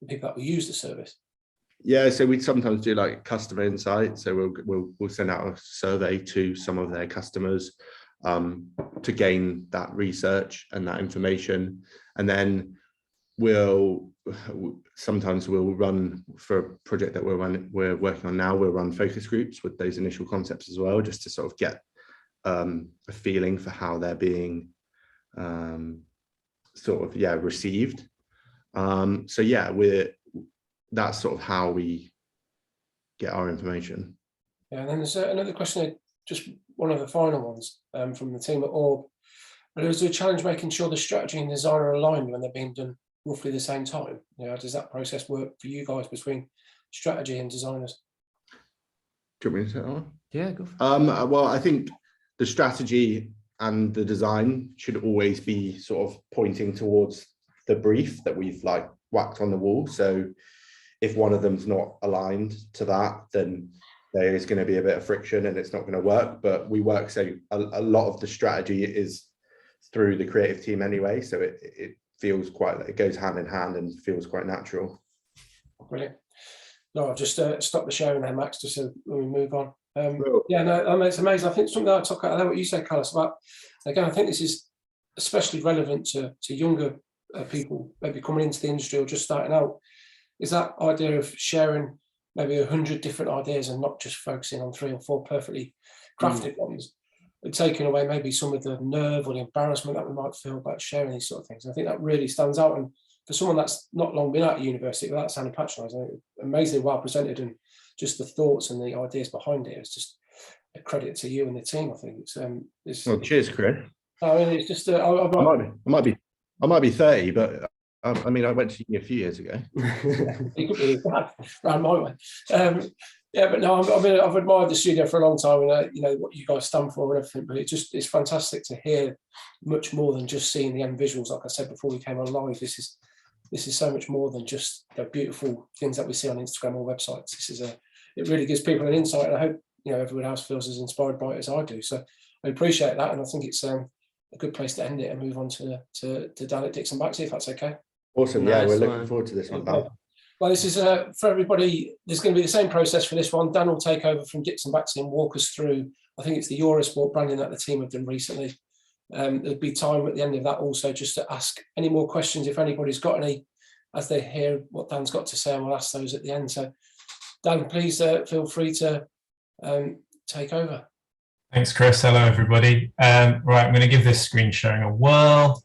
people that will use the service? Yeah, so we sometimes do like customer insight. So we'll send out a survey to some of their customers to gain that research and that information, and then sometimes we'll run for a project that we're working on now. We'll run focus groups with those initial concepts as well, just to sort of get a feeling for how they're being received. So yeah, that's sort of how we get our information. Yeah, and then there's another question, just one of the final ones from the team at Org. But is there a challenge making sure the strategy and design are aligned when they're being done roughly the same time? Does that process work for you guys between strategy and designers? Do you want me to take that one? Yeah, go for it. Well, I think the strategy and the design should always be sort of pointing towards the brief that we've like whacked on the wall. So if one of them's not aligned to that, then there is going to be a bit of friction and it's not going to work. But we work, so a lot of the strategy is through the creative team anyway, so it feels quite, it goes hand in hand and feels quite natural. Brilliant. No, I'll just stop the sharing there, Max, just so we move on. Cool. Yeah, no, it's amazing. I think something I took out of what you said, Carlos, about, again, I think this is especially relevant to younger people maybe coming into the industry or just starting out, is that idea of sharing maybe 100 different ideas and not just focusing on 3 or 4 perfectly crafted ones, but taking away maybe some of the nerve or the embarrassment that we might feel about sharing these sort of things. And I think that really stands out. And for someone that's not long been at university, without sounding patronising, amazingly well presented, and just the thoughts and the ideas behind it is just a credit to you and the team. I think it's Well, cheers, Chris. I mean, it's just I might be 30, but I mean, I went to uni a few years ago. You could be around my way. Yeah, but no, I've admired the studio for a long time, and what you guys stand for and everything. But it's fantastic to hear much more than just seeing the end visuals. Like I said before we came on live, this is so much more than just the beautiful things that we see on Instagram or websites. It really gives people an insight, and I hope everyone else feels as inspired by it as I do. So I appreciate that, and I think it's a good place to end it and move on to Dan at DixonBaxi, if that's okay. Awesome. Yeah, we're looking forward to this one. Okay. Well, this is for everybody. There's going to be the same process for this one. Dan will take over from DixonBaxi and walk us through, I think it's the Eurosport branding that the team have done recently. There'll be time at the end of that also just to ask any more questions if anybody's got any, as they hear what Dan's got to say, and we'll ask those at the end. So Dan, please feel free to take over. Thanks, Chris. Hello, everybody. Right, I'm going to give this screen sharing a whirl.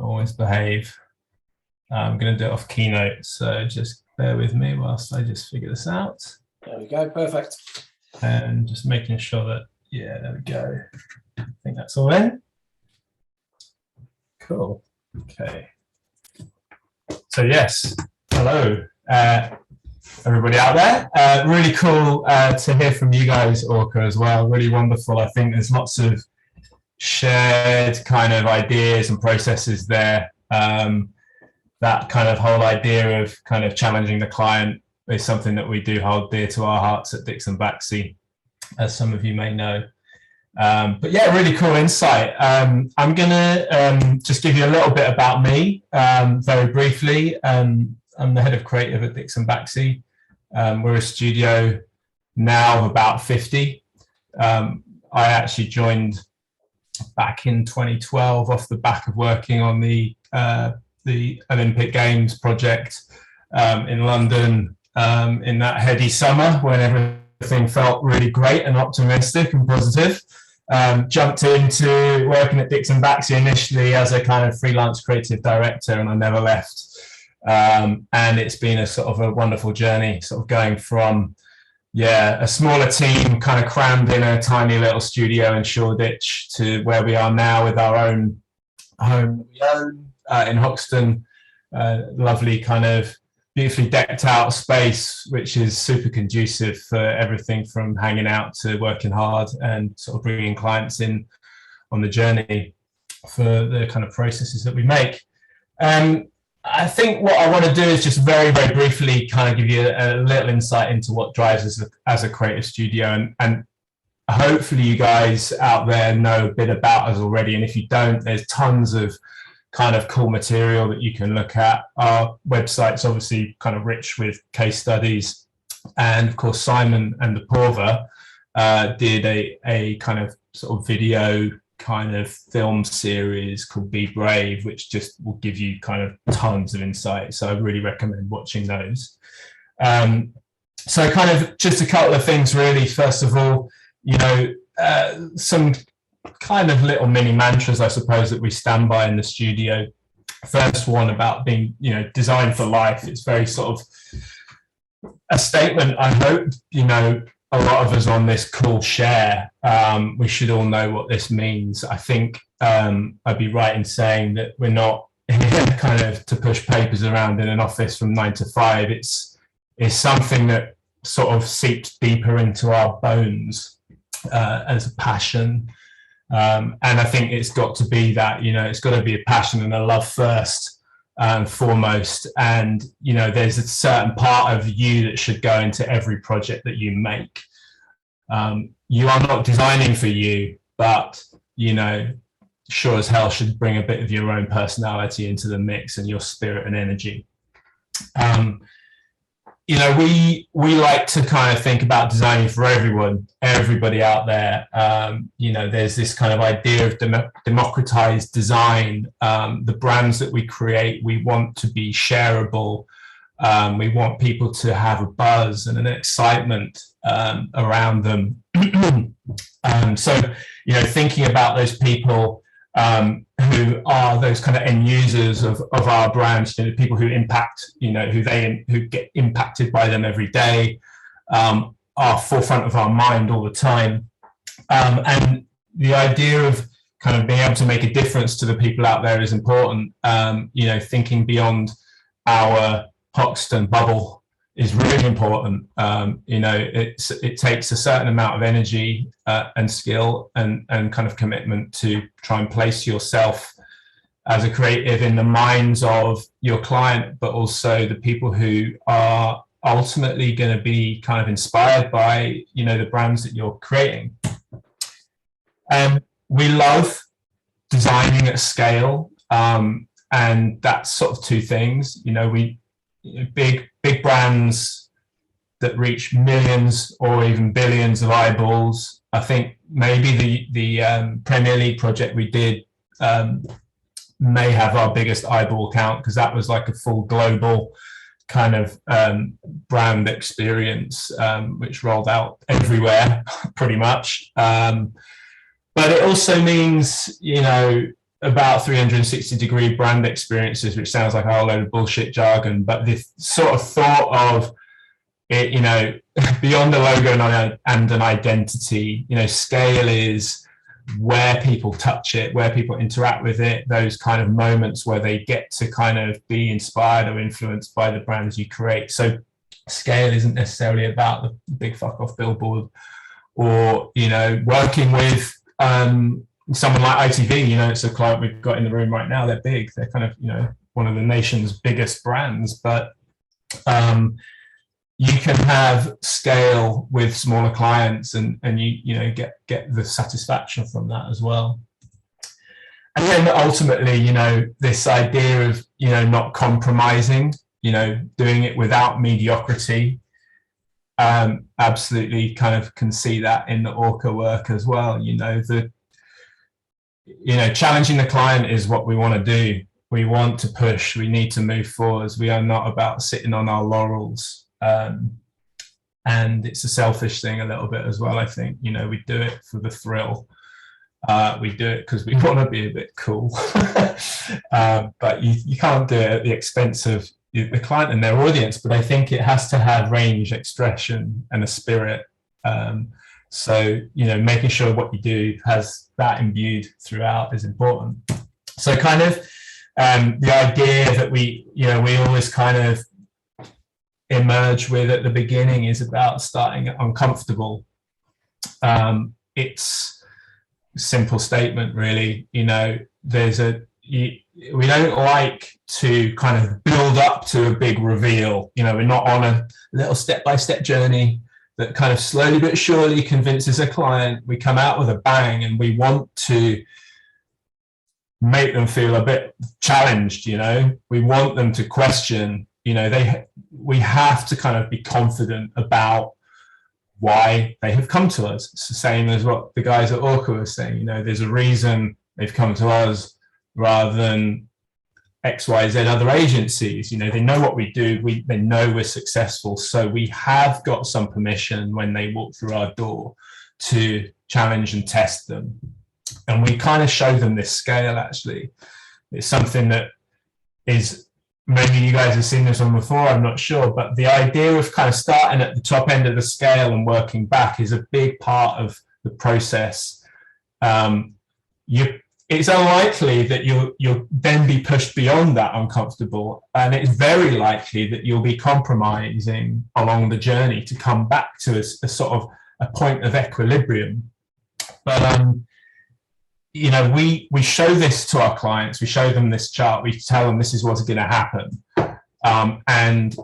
Always behave. I'm going to do it off Keynote, so just bear with me whilst I just figure this out. There we go, perfect. And just making sure that, yeah, there we go. I think that's all in. Cool. Okay. So yes, hello, everybody out there. Really cool to hear from you guys, ORCA, as well. Really wonderful. I think there's lots of shared kind of ideas and processes there. That kind of whole idea of kind of challenging the client is something that we do hold dear to our hearts at DixonBaxi, as some of you may know. But yeah, really cool insight. I'm going to just give you a little bit about me very briefly. I'm the head of creative at DixonBaxi. We're a studio now of about 50. I actually joined back in 2012 off the back of working on the Olympic Games project in London in that heady summer when everything everything felt really great and optimistic and positive. Jumped into working at DixonBaxi initially as a kind of freelance creative director, and I never left. And it's been a sort of a wonderful journey, sort of going from a smaller team kind of crammed in a tiny little studio in Shoreditch to where we are now with our own home that we own in Hoxton. Lovely kind of beautifully decked out space, which is super conducive for everything from hanging out to working hard and sort of bringing clients in on the journey for the kind of processes that we make. I think what I want to do is just very, very briefly kind of give you a little insight into what drives us as a creative studio. And hopefully you guys out there know a bit about us already. And if you don't, there's tons of kind of cool material that you can look at. Our website's obviously kind of rich with case studies. And of course, Simon and the Porver did a kind of sort of video kind of film series called Be Brave, which just will give you kind of tons of insight. So I really recommend watching those. So kind of just a couple of things really. First of all, some kind of little mini mantras, I suppose, that we stand by in the studio. First one about being, designed for life. It's very sort of a statement I hope, a lot of us on this call share. We should all know what this means. I think I'd be right in saying that we're not here kind of to push papers around in an office from 9 to 5. It's something that sort of seeps deeper into our bones as a passion. And I think it's got to be that, it's got to be a passion and a love first and foremost. And, there's a certain part of you that should go into every project that you make. You are not designing for you, but, sure as hell should bring a bit of your own personality into the mix and your spirit and energy. We like to kind of think about designing for everybody out there. There's this kind of idea of democratized design. The brands that we create, we want to be shareable. We want people to have a buzz and an excitement around them. So, thinking about those people who are those kind of end users of our brands, people who impact, who get impacted by them every day, are forefront of our mind all the time. And the idea of kind of being able to make a difference to the people out there is important. Thinking beyond our Hoxton bubble is really important. It takes a certain amount of energy and skill and kind of commitment to try and place yourself as a creative in the minds of your client, but also the people who are ultimately going to be kind of inspired by, the brands that you're creating. We love designing at scale, and that's sort of two things. Big brands that reach millions or even billions of eyeballs. I think maybe the Premier League project we did may have our biggest eyeball count, because that was like a full global kind of brand experience, which rolled out everywhere pretty much. But it also means, about 360-degree brand experiences, which sounds like a whole load of bullshit jargon, but this sort of thought of it, beyond the logo and an identity, scale is where people touch it, where people interact with it, those kind of moments where they get to kind of be inspired or influenced by the brands you create. So scale isn't necessarily about the big fuck off billboard or, working with someone like ITV, it's a client we've got in the room right now. They're big. They're kind of, one of the nation's biggest brands, but you can have scale with smaller clients and you get the satisfaction from that as well. And then ultimately, this idea of, not compromising, doing it without mediocrity, absolutely kind of can see that in the ORCA work as well. Challenging the client is what we want to do. We want to push, we need to move forwards. We are not about sitting on our laurels. And and it's a selfish thing a little bit as well. I think, you know, we do it for the thrill. We do it because we want to be a bit cool, but you can't do it at the expense of the client and their audience. But I think it has to have range, expression, and a spirit. So, you know, making sure what you do has that imbued throughout is important. So kind of the idea that we always kind of emerge with at the beginning is about starting uncomfortable. It's a simple statement, really. You know, we don't like to kind of build up to a big reveal. You know, we're not on a little step-by-step journey that kind of slowly but surely convinces a client. We come out with a bang, and we want to make them feel a bit challenged. You know, we want them to question. You know, we have to kind of be confident about why they have come to us. It's the same as what the guys at ORCA were saying. You know, there's a reason they've come to us rather than XYZ other agencies. You know, they know what we do. They know we're successful. So we have got some permission when they walk through our door to challenge and test them. And we kind of show them this scale, actually. It's something that is, maybe you guys have seen this one before, I'm not sure, but the idea of kind of starting at the top end of the scale and working back is a big part of the process. It's unlikely that you'll then be pushed beyond that uncomfortable, and it's very likely that you'll be compromising along the journey to come back to a sort of a point of equilibrium. But you know, we show this to our clients. We show them this chart. We tell them this is what's going to happen. And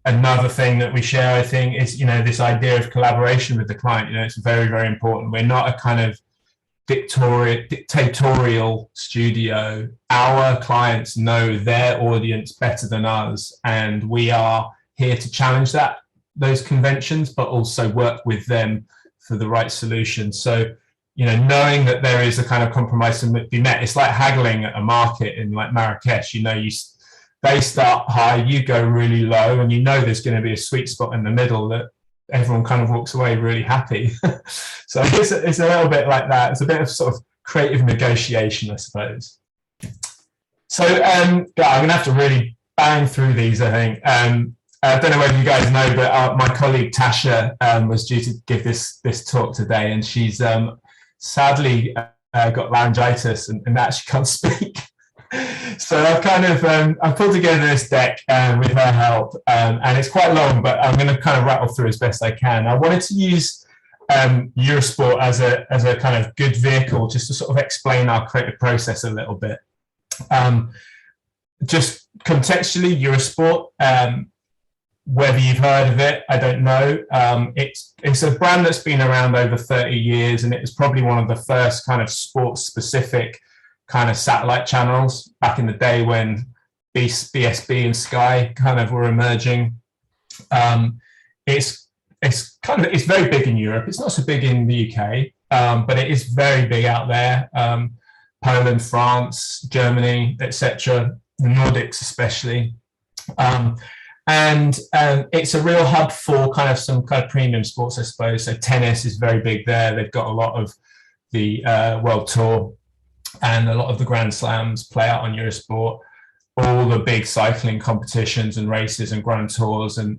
another thing that we share, I think, is, you know, this idea of collaboration with the client. You know, it's very, very important. We're not a kind of dictatorial studio. Our clients know their audience better than us, and we are here to challenge those conventions, but also work with them for the right solution. So, you know, knowing that there is a kind of compromise to be met, it's like haggling at a market in like Marrakesh. You know, they start high, you go really low, and you know there's going to be a sweet spot in the middle that everyone kind of walks away really happy. So it's a little bit like that. It's a bit of sort of creative negotiation, I suppose. So I'm going to have to really bang through these, I think. I don't know whether you guys know, but my colleague Tasha was due to give this talk today, and she's sadly got laryngitis and actually can't speak. So I've kind of I've pulled together this deck with her help, and it's quite long, but I'm going to kind of rattle through as best I can. I wanted to use Eurosport as a kind of good vehicle just to sort of explain our creative process a little bit. Just contextually, Eurosport, whether you've heard of it, I don't know. It's a brand that's been around over 30 years, and it was probably one of the first kind of sports-specific kind of satellite channels back in the day when BSB and Sky kind of were emerging. It's very big in Europe. It's not so big in the UK, but it is very big out there. Poland, France, Germany, etc., the Nordics especially. And it's a real hub for kind of some kind of premium sports, I suppose. So tennis is very big there. They've got a lot of the World Tour, and a lot of the Grand Slams play out on Eurosport. All the big cycling competitions and races and Grand Tours and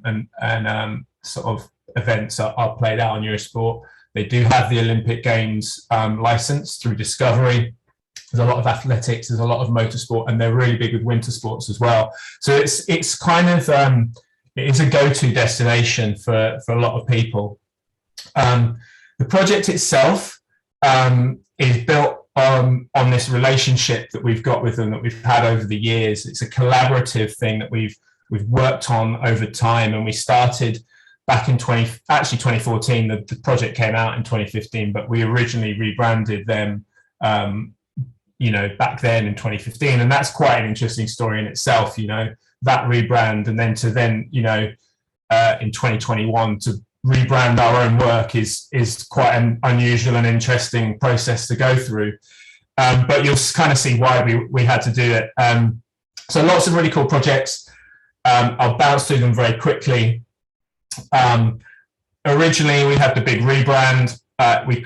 sort of events are played out on Eurosport. They do have the Olympic Games license through Discovery. There's a lot of athletics, there's a lot of motorsport, and they're really big with winter sports as well. So it's kind of it is a go-to destination for a lot of people. The project itself is built on this relationship that we've got with them, that we've had over the years. It's a collaborative thing that we've worked on over time, and we started back in 2014. The project came out in 2015, but we originally rebranded them back then in 2015, and that's quite an interesting story in itself, that rebrand, and then in 2021 to rebrand our own work is quite an unusual and interesting process to go through. But you'll kind of see why we had to do it. So lots of really cool projects. I'll bounce through them very quickly. originally we had the big rebrand. We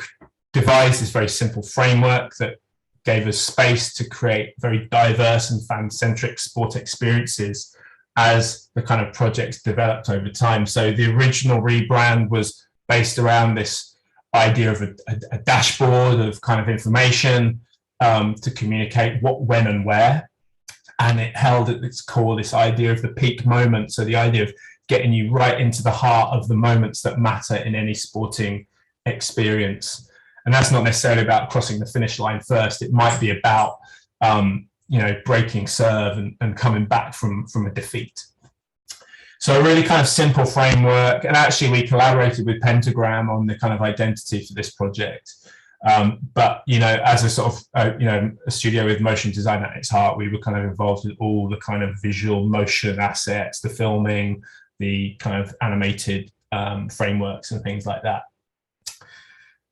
devised this very simple framework that gave us space to create very diverse and fan-centric sport experiences as the kind of projects developed over time. So the original rebrand was based around this idea of a dashboard of kind of information to communicate what, when, and where. And it held at its core this idea of the peak moment. So the idea of getting you right into the heart of the moments that matter in any sporting experience. And that's not necessarily about crossing the finish line first. It might be about, breaking serve and coming back from a defeat. So a really kind of simple framework. And actually we collaborated with Pentagram on the kind of identity for this project. But, as a sort of, a studio with motion design at its heart, we were kind of involved with all the kind of visual motion assets, the filming, the kind of animated frameworks and things like that.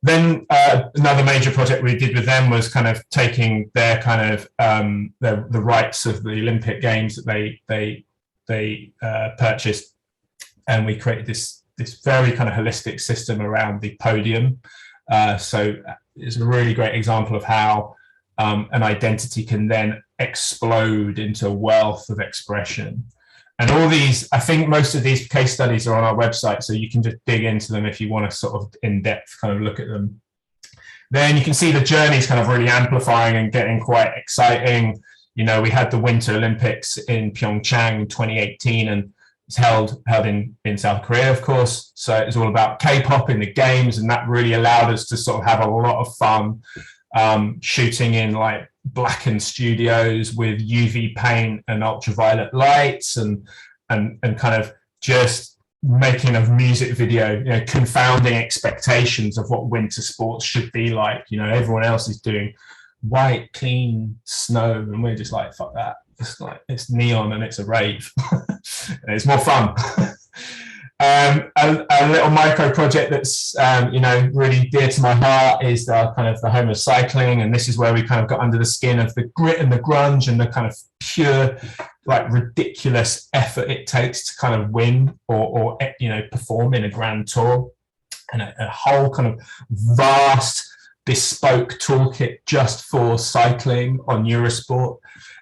Then another major project we did with them was kind of taking their kind of the rights of the Olympic Games that they purchased, and we created this very kind of holistic system around the podium. So it's a really great example of how an identity can then explode into a wealth of expression. And all these, I think most of these case studies are on our website, so you can just dig into them if you want to sort of in-depth kind of look at them. Then you can see the journeys kind of really amplifying and getting quite exciting. We had the Winter Olympics in Pyeongchang 2018, and it's held in South Korea, of course. So it's all about K-pop in the games, and that really allowed us to sort of have a lot of fun shooting in like blackened studios with UV paint and ultraviolet lights, and kind of just making a music video, confounding expectations of what winter sports should be like. Everyone else is doing white, clean snow, and we're just like, fuck that. It's neon and it's a rave. And it's more fun. A little micro project that's really dear to my heart is the home of cycling, and this is where we kind of got under the skin of the grit and the grunge and the kind of pure, like, ridiculous effort it takes to kind of win or perform in a grand tour, and a whole kind of vast bespoke toolkit just for cycling on Eurosport.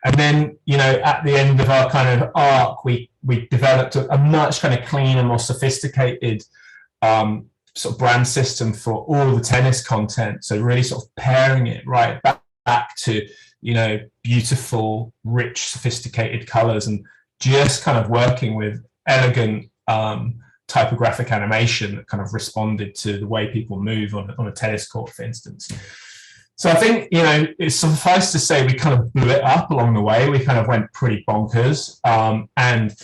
And then, at the end of our kind of arc, we developed a much kind of cleaner, more sophisticated sort of brand system for all the tennis content. So really sort of pairing it right back to, beautiful, rich, sophisticated colors, and just kind of working with elegant typographic animation that kind of responded to the way people move on a tennis court, for instance. So I think, it's suffice to say we kind of blew it up along the way. We kind of went pretty bonkers. And,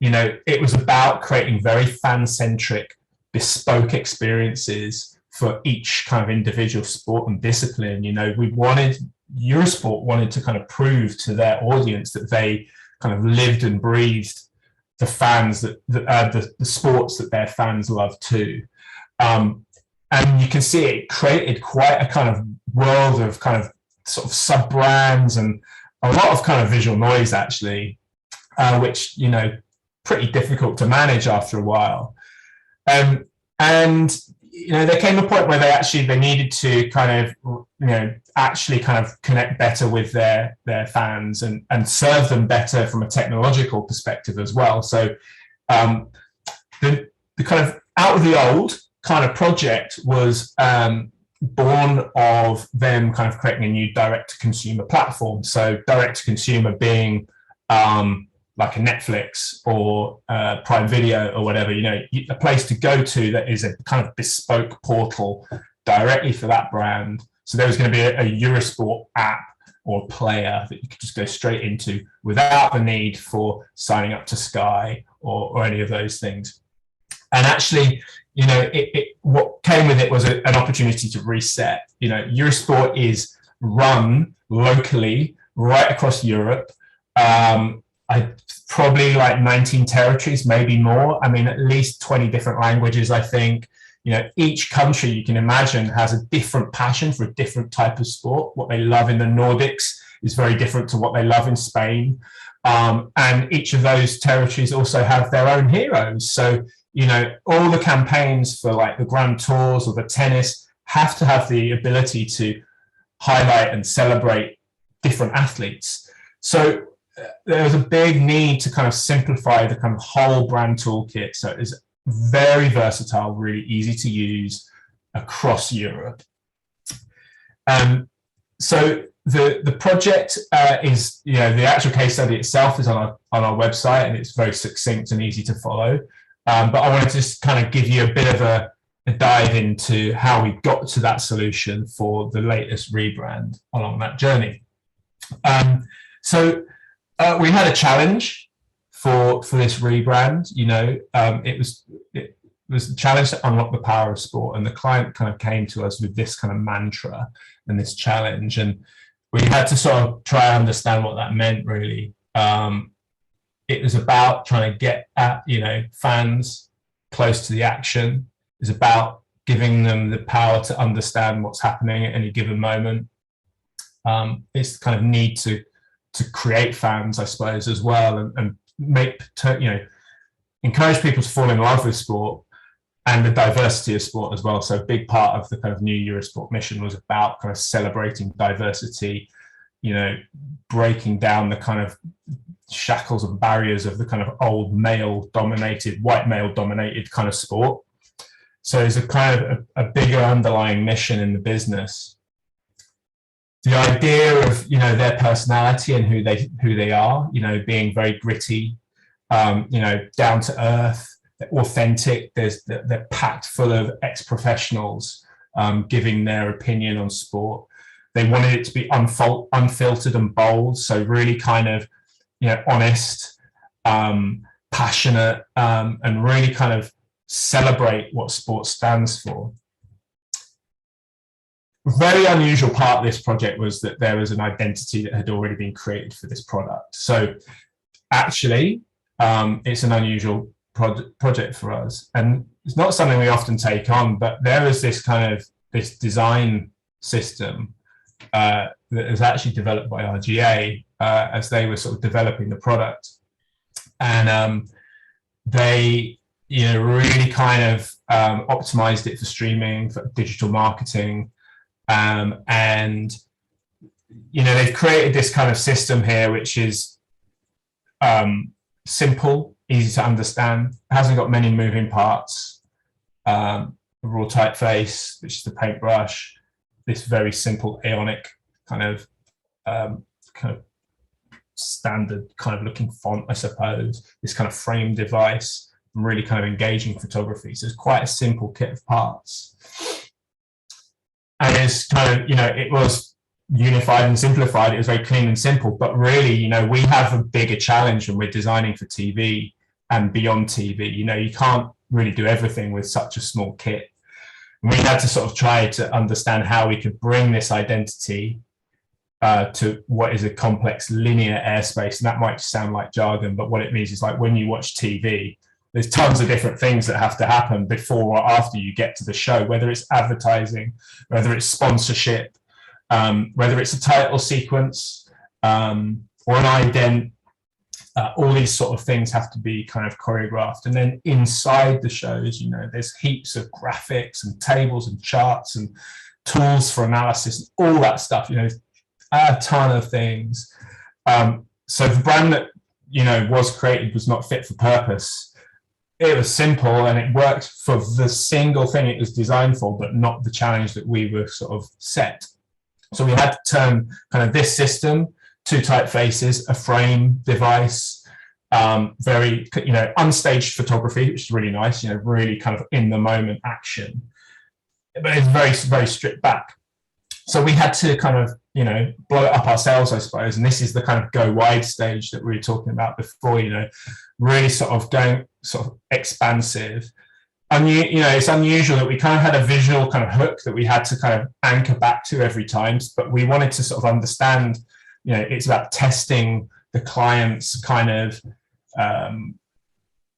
it was about creating very fan-centric, bespoke experiences for each kind of individual sport and discipline. Eurosport wanted to kind of prove to their audience that they kind of lived and breathed the fans the sports that their fans love too. And you can see it created quite a kind of world of kind of sort of sub brands and a lot of kind of visual noise, actually, which, pretty difficult to manage after a while. And, there came a point where they needed to kind of, actually kind of connect better with their fans and serve them better from a technological perspective as well. So the kind of out of the old kind of project was born of them kind of creating a new direct-to-consumer platform. So direct-to-consumer being like a Netflix or Prime Video or whatever, a place to go to that is a kind of bespoke portal directly for that brand. So there was going to be a Eurosport app or player that you could just go straight into without the need for signing up to Sky or any of those things. And actually, what came with it was an opportunity to reset. Eurosport is run locally right across Europe. Probably like 19 territories, maybe more. I mean, at least 20 different languages, I think. Each country you can imagine has a different passion for a different type of sport. What they love in the Nordics is very different to what they love in Spain. And each of those territories also have their own heroes. So, you know, all the campaigns for like the Grand Tours or the tennis have to have the ability to highlight and celebrate different athletes. So there was a big need to kind of simplify the kind of whole brand toolkit. So it's very versatile, really easy to use across Europe. So the project is, you know, the actual case study itself is on our website, and it's very succinct and easy to follow. But I wanted to just kind of give you a bit of a dive into how we got to that solution for the latest rebrand along that journey. So we had a challenge for this rebrand. You know, it was a challenge to unlock the power of sport, and the client kind of came to us with this kind of mantra and this challenge, and we had to sort of try and understand what that meant, really. It was about trying to get at, you know, fans close to the action. It was about giving them the power to understand what's happening at any given moment. It's kind of need to create fans, I suppose, as well, and make, you know, encourage people to fall in love with sport and the diversity of sport as well. So a big part of the kind of new Eurosport mission was about kind of celebrating diversity, you know, breaking down the kind of shackles and barriers of the kind of old male-dominated, white male-dominated kind of sport. So it's a kind of a bigger underlying mission in the business. The idea of, you know, their personality and who they are, you know, being very gritty, you know, down to earth, authentic. They're packed full of ex-professionals giving their opinion on sport. They wanted it to be unfiltered and bold, so really kind of, you know, honest, passionate, and really kind of celebrate what sport stands for. A very unusual part of this project was that there was an identity that had already been created for this product. So actually, it's an unusual project for us, and it's not something we often take on, but there is this kind of this design system that was actually developed by RGA as they were sort of developing the product, and they, you know, really kind of optimized it for streaming, for digital marketing, and, you know, they've created this kind of system here which is simple, easy to understand, hasn't got many moving parts, a raw typeface, which is the paintbrush, this very simple Aeonic kind of standard kind of looking font, I suppose, this kind of frame device, really kind of engaging photography. So it's quite a simple kit of parts. And it's kind of, you know, it was unified and simplified. It was very clean and simple, but really, you know, we have a bigger challenge when we're designing for TV and beyond TV. You know, you can't really do everything with such a small kit. And we had to sort of try to understand how we could bring this identity to what is a complex linear airspace. And that might sound like jargon, but what it means is, like, when you watch TV, there's tons of different things that have to happen before or after you get to the show, whether it's advertising, whether it's sponsorship, whether it's a title sequence, or an ident. All these sort of things have to be kind of choreographed. And then inside the shows, you know, there's heaps of graphics and tables and charts and tools for analysis, all that stuff, you know, a ton of things. So the brand that, you know, was created was not fit for purpose. It was simple and it worked for the single thing it was designed for, but not the challenge that we were sort of set. So we had to turn kind of this system, two typefaces, a frame device, very, you know, unstaged photography, which is really nice, you know, really kind of in the moment action, but it's very, very stripped back. So we had to kind of, you know, blow it up ourselves, I suppose. And this is the kind of go wide stage that we were talking about before, you know, really sort of going sort of expansive. And, you know, it's unusual that we kind of had a visual kind of hook that we had to kind of anchor back to every time, but we wanted to sort of understand, you know, it's about testing the client's kind of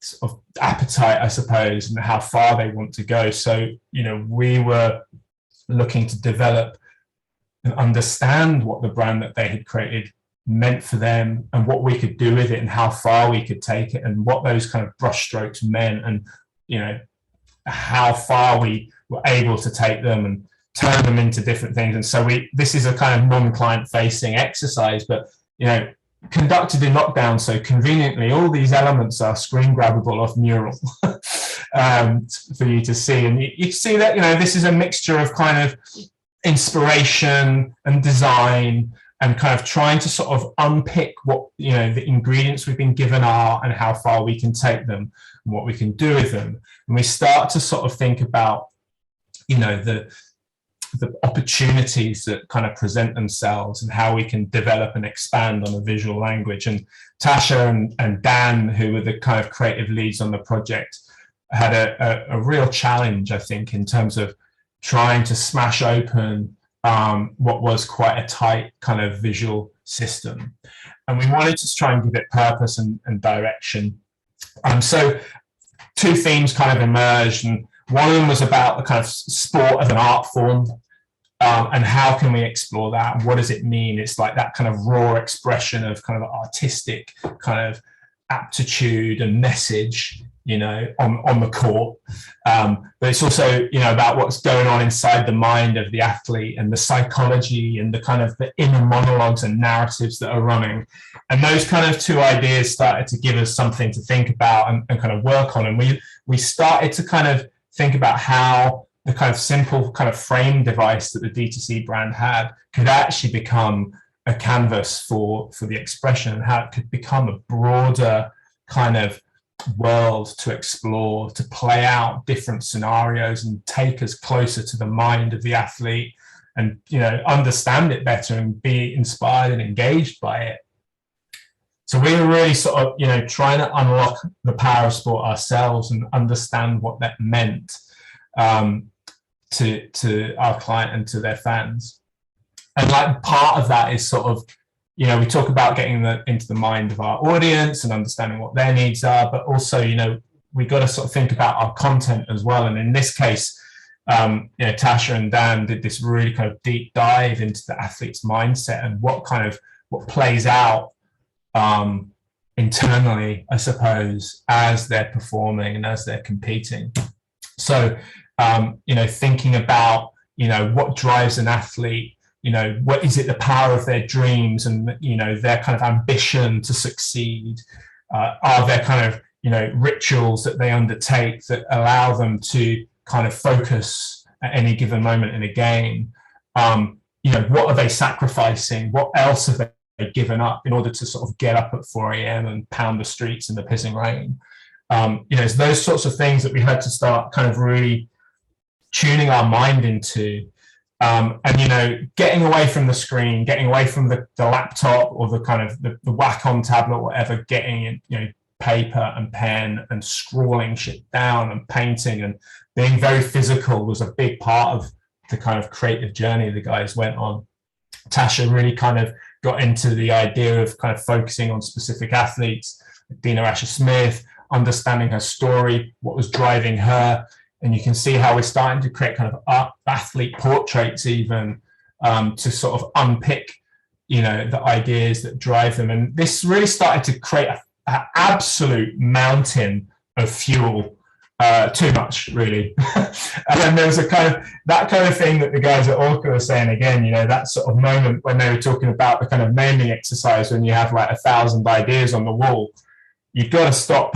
sort of appetite, I suppose, and how far they want to go. So, you know, we were looking to develop and understand what the brand that they had created meant for them and what we could do with it and how far we could take it and what those kind of brushstrokes meant and how far we were able to take them and turn them into different things. And so this is a kind of non-client facing exercise, but conducted in lockdown. So conveniently, all these elements are screen grabbable off Mural for you to see. And you see that, this is a mixture of kind of inspiration and design and kind of trying to sort of unpick what, the ingredients we've been given are and how far we can take them and what we can do with them. And we start to sort of think about, the opportunities that kind of present themselves and how we can develop and expand on a visual language. And Tasha and Dan, who were the kind of creative leads on the project, had a real challenge, I think, in terms of trying to smash open what was quite a tight kind of visual system. And we wanted to try and give it purpose and direction. So two themes kind of emerged, and one of them was about the kind of sport as an art form, and how can we explore that? And what does it mean? It's like that kind of raw expression of kind of artistic kind of aptitude and message, on the court. But it's also, about what's going on inside the mind of the athlete and the psychology and the kind of the inner monologues and narratives that are running. And those kind of two ideas started to give us something to think about and kind of work on. And we started to kind of think about how the kind of simple kind of frame device that the D2C brand had could actually become a canvas for the expression, and how it could become a broader kind of world to explore, to play out different scenarios and take us closer to the mind of the athlete and, understand it better and be inspired and engaged by it. So we were really sort of, trying to unlock the power of sport ourselves and understand what that meant to our client and to their fans. And like part of that is sort of, we talk about getting into the mind of our audience and understanding what their needs are, but also, we got to sort of think about our content as well. And in this case, Tasha and Dan did this really kind of deep dive into the athlete's mindset and what plays out internally, I suppose, as they're performing and as they're competing. So, thinking about, what drives an athlete, what is it, the power of their dreams and, their kind of ambition to succeed? Are there kind of, rituals that they undertake that allow them to kind of focus at any given moment in a game? What are they sacrificing? What else have they given up in order to sort of get up at 4 a.m. and pound the streets in the pissing rain? It's those sorts of things that we had to start kind of really tuning our mind into. And getting away from the screen, getting away from the laptop or the kind of the whack-on tablet, whatever, getting paper and pen and scrawling shit down and painting and being very physical was a big part of the kind of creative journey the guys went on. Tasha really kind of got into the idea of kind of focusing on specific athletes, Dina Asher-Smith, understanding her story, what was driving her. And you can see how we're starting to create kind of athlete portraits even to sort of unpick, the ideas that drive them. And this really started to create an absolute mountain of fuel, too much, really. And then there was that kind of thing that the guys at ORCA were saying again, that sort of moment when they were talking about the kind of naming exercise when you have like 1,000 ideas on the wall. You've got to stop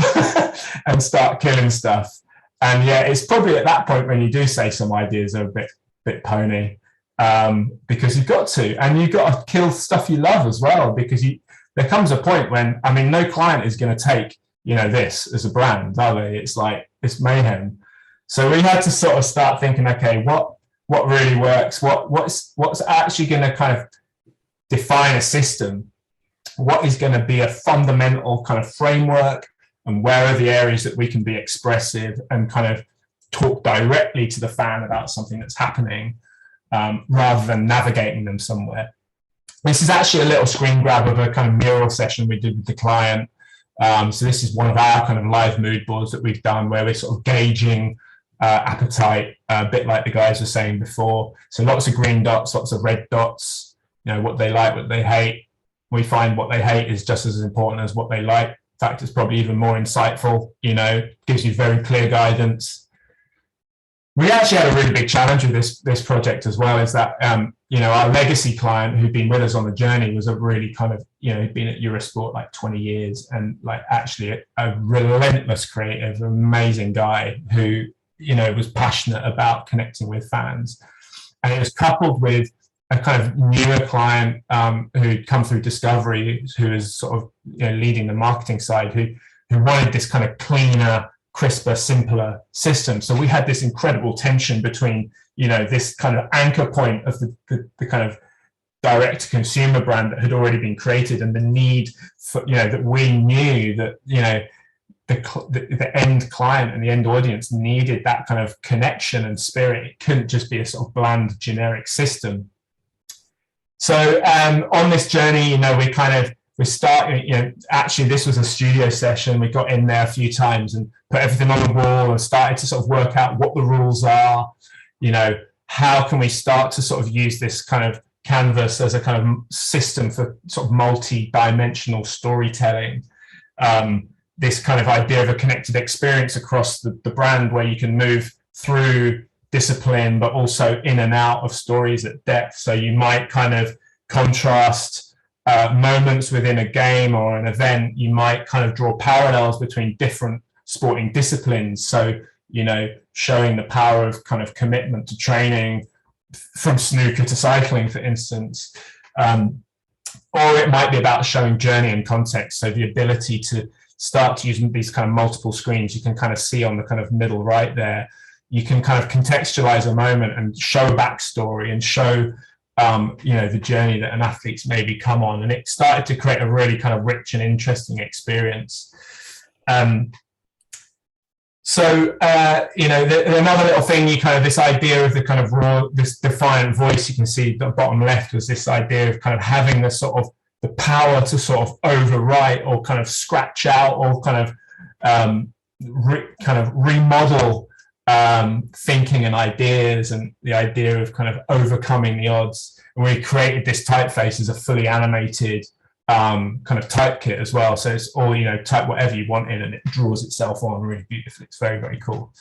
and start killing stuff. And yeah, it's probably at that point when you do say some ideas are a bit pony, because you've got to, and you've got to kill stuff you love as well, because there comes a point when, no client is going to take, this as a brand, are they? It's like, it's mayhem. So we had to sort of start thinking, okay, what really works? What's actually going to kind of define a system? What is going to be a fundamental kind of framework? And where are the areas that we can be expressive and kind of talk directly to the fan about something that's happening, rather than navigating them somewhere. This is actually a little screen grab of a kind of mural session we did with the client. So this is one of our kind of live mood boards that we've done where we're sort of gauging appetite, a bit like the guys were saying before. So lots of green dots, lots of red dots, what they like, what they hate. We find what they hate is just as important as what they like. fact, it's probably even more insightful, you know, gives you very clear guidance. We actually had a really big challenge with this project as well, is that, you know, our legacy client who'd been with us on the journey was a really kind of, you know, he'd been at Eurosport like 20 years and like actually a relentless creative, amazing guy who, you know, was passionate about connecting with fans. And it was coupled with a kind of newer client who'd come through Discovery, who is sort of, you know, leading the marketing side, who wanted this kind of cleaner, crisper, simpler system. So we had this incredible tension between, you know, this kind of anchor point of the kind of direct consumer brand that had already been created, and the need for, you know, that we knew that, you know, the end client and the end audience needed that kind of connection and spirit. It couldn't just be a sort of bland generic system. So on this journey, you know, we started, you know, actually this was a studio session. We got in there a few times and put everything on the wall and started to sort of work out what the rules are, you know, how can we start to sort of use this kind of canvas as a kind of system for sort of multi-dimensional storytelling. This kind of idea of a connected experience across the brand, where you can move through discipline, but also in and out of stories at depth. So you might kind of contrast moments within a game or an event. You might kind of draw parallels between different sporting disciplines. So, you know, showing the power of kind of commitment to training from snooker to cycling, for instance. Or it might be about showing journey and context. So the ability to start to use these kind of multiple screens. You can kind of see on the kind of middle right there, you can kind of contextualize a moment and show a backstory and show, you know, the journey that an athlete's maybe come on. And it started to create a really kind of rich and interesting experience. So, you know, another little thing, you kind of, this idea of the kind of raw, this defiant voice, you can see the bottom left was this idea of kind of having the sort of the power to sort of overwrite or kind of scratch out or kind of remodel thinking and ideas, and the idea of kind of overcoming the odds. And we created this typeface as a fully animated kind of type kit as well. So it's all, you know, type whatever you want in and it draws itself on really beautifully. It's very, very cool.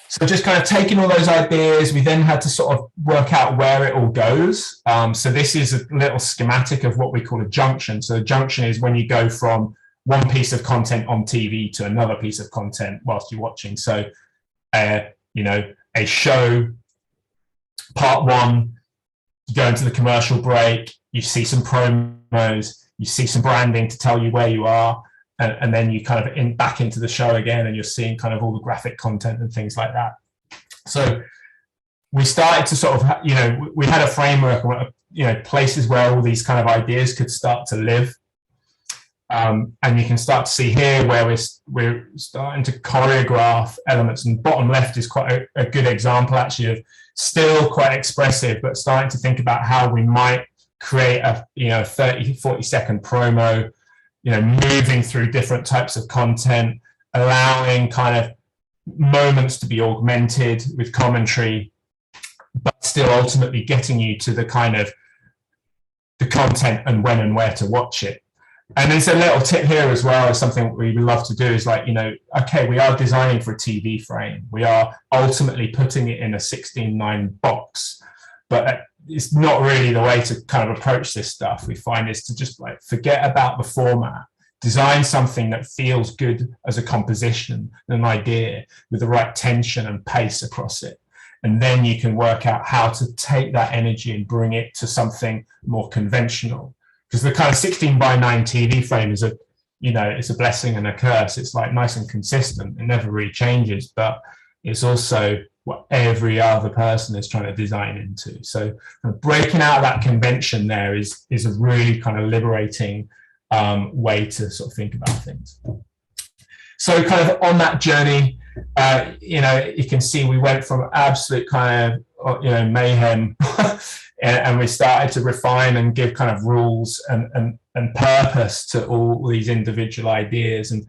So just kind of taking all those ideas, we then had to sort of work out where it all goes. So this is a little schematic of what we call a junction. So a junction is when you go from one piece of content on TV to another piece of content whilst you're watching. So, you know, a show, part one, you go into the commercial break, you see some promos, you see some branding to tell you where you are, and then you kind of back into the show again, and you're seeing kind of all the graphic content and things like that. So we started to sort of, you know, we had a framework, you know, places where all these kind of ideas could start to live. And you can start to see here where we're starting to choreograph elements, and bottom left is quite a good example actually of still quite expressive, but starting to think about how we might create a, you know, 30-40 second promo, you know, moving through different types of content, allowing kind of moments to be augmented with commentary, but still ultimately getting you to the kind of the content and when and where to watch it. And there's a little tip here as well, is something we love to do is like, you know, okay, we are designing for a TV frame. We are ultimately putting it in a 16:9 box, but it's not really the way to kind of approach this stuff. We find is to just like forget about the format, design something that feels good as a composition, an idea with the right tension and pace across it. And then you can work out how to take that energy and bring it to something more conventional. Because the kind of 16:9 TV frame is a, you know, it's a blessing and a curse. It's like nice and consistent. It never really changes, but it's also what every other person is trying to design into. So kind of breaking out of that convention there is a really kind of liberating way to sort of think about things. So kind of on that journey, you know, you can see we went from absolute kind of, you know, mayhem and we started to refine and give kind of rules and purpose to all these individual ideas. And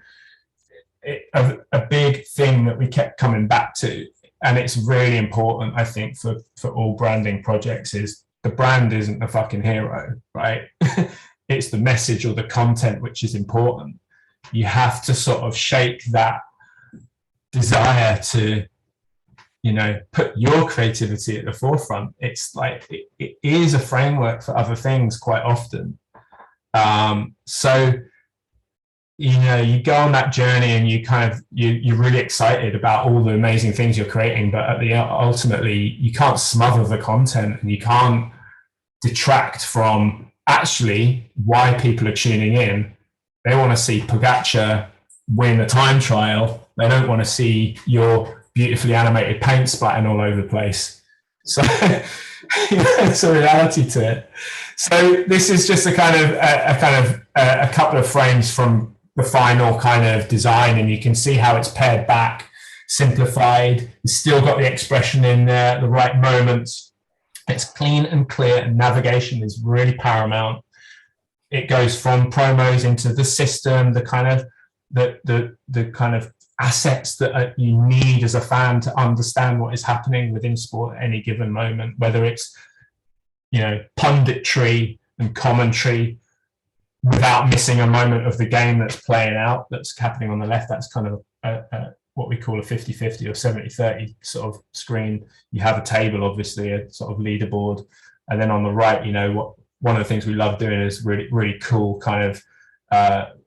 a big thing that we kept coming back to, and it's really important, I think, for all branding projects, is the brand isn't the fucking hero, right? it's the message or the content which is important. You have to sort of shake that desire to, you know, put your creativity at the forefront. It's like it is a framework for other things quite often. So, you know, you go on that journey and you kind of you're really excited about all the amazing things you're creating, but at the ultimately you can't smother the content and you can't detract from actually why people are tuning in. They want to see Pogacar win a time trial. They don't want to see your beautifully animated paint splatting all over the place. So you know, it's a reality to it. So this is just a couple of frames from the final kind of design, and you can see how it's pared back, simplified. It's still got the expression in there, the right moments. It's clean and clear, and navigation is really paramount. It goes from promos into the system, the kind of assets that you need as a fan to understand what is happening within sport at any given moment, whether it's, you know, punditry and commentary without missing a moment of the game that's playing out, that's happening on the left. That's kind of what we call a 50-50 or 70-30 sort of screen. You have a table, obviously, a sort of leaderboard. And then on the right, you know, one of the things we love doing is really, really cool kind of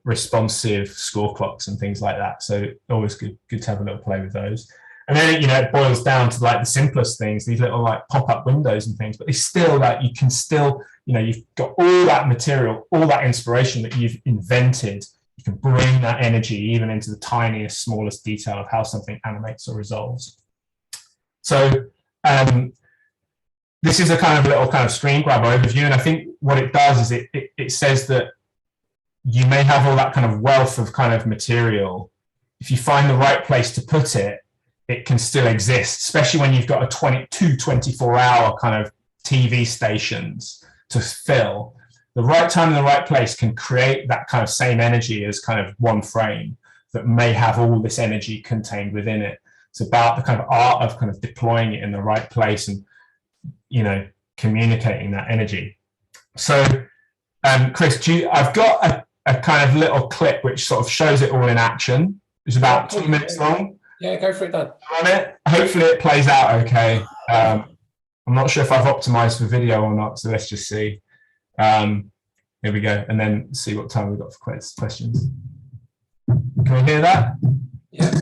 responsive score clocks and things like that. So always good to have a little play with those. And then, you know, it boils down to like the simplest things, these little like pop-up windows and things, but it's still like, you can still, you know, you've got all that material, all that inspiration that you've invented. You can bring that energy even into the tiniest, smallest detail of how something animates or resolves. So this is a kind of little kind of screen grab overview. And I think what it does is it says that you may have all that kind of wealth of kind of material. If you find the right place to put it, it can still exist, especially when you've got 24-hour kind of TV stations to fill. The right time in the right place can create that kind of same energy as kind of one frame that may have all this energy contained within it. It's about the kind of art of kind of deploying it in the right place and, you know, communicating that energy. So, Chris, I've got a kind of little clip which sort of shows it all in action. It's about 2 minutes long. Yeah, go for it, Dan. On it. Hopefully it plays out okay. I'm not sure if I've optimized for video or not, so let's just see. Here we go, and then see what time we've got for questions. Can we hear that? Yeah.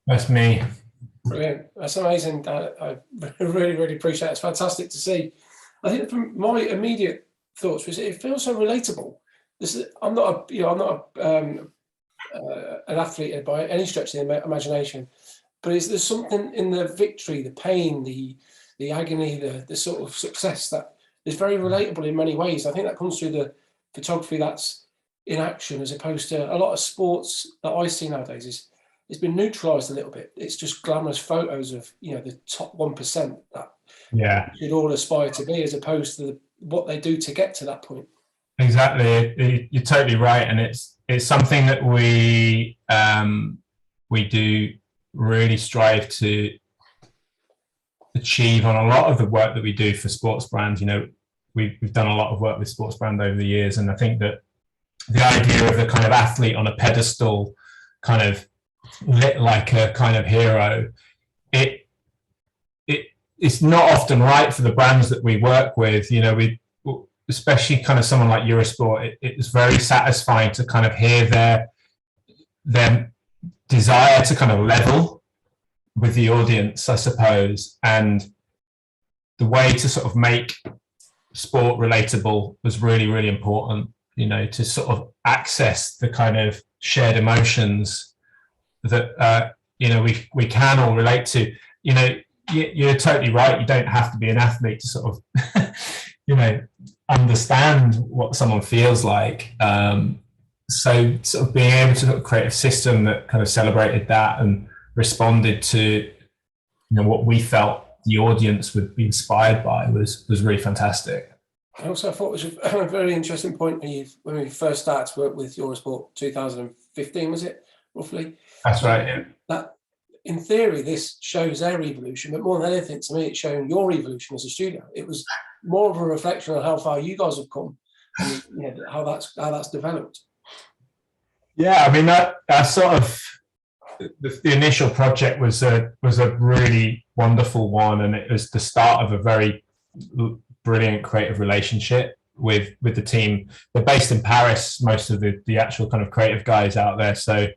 That's me. Brilliant. That's amazing. I really, really appreciate it. It's fantastic to see. I think from my immediate thoughts was it feels so relatable. I'm not an athlete by any stretch of the imagination, but there's something in the victory, the pain, the agony, the sort of success that is very relatable in many ways. I think that comes through the photography that's in action, as opposed to a lot of sports that I see nowadays. It's been neutralized a little bit. It's just glamorous photos of the top 1% that should all aspire to be, as opposed to what they do to get to that point. Exactly, you're totally right, and it's something that we do really strive to achieve on a lot of the work that we do for sports brands. We've done a lot of work with sports brand over the years, and I think that the idea of the kind of athlete on a pedestal, kind of lit like a kind of hero, it's not often right for the brands that we work with. Especially kind of someone like Eurosport, it's very satisfying to kind of hear their desire to kind of level with the audience, I suppose. And the way to sort of make sport relatable was really, really important, to sort of access the kind of shared emotions that, we can all relate to. You're totally right. You don't have to be an athlete to sort of, understand what someone feels like. So sort of being able to sort of create a system that kind of celebrated that and responded to what we felt the audience would be inspired by was really fantastic. I also thought it was a very interesting point when we first started to work with Eurosport, 2015, was it, roughly? That's right, yeah. That, in theory, this shows their evolution, but more than anything, to me, it's showing your evolution as a studio. It was more of a reflection on how far you guys have come, and how that's developed. Yeah, I mean that sort of the initial project was a really wonderful one, and it was the start of a very brilliant creative relationship with the team. They're based in Paris, most of the actual kind of creative guys out there. So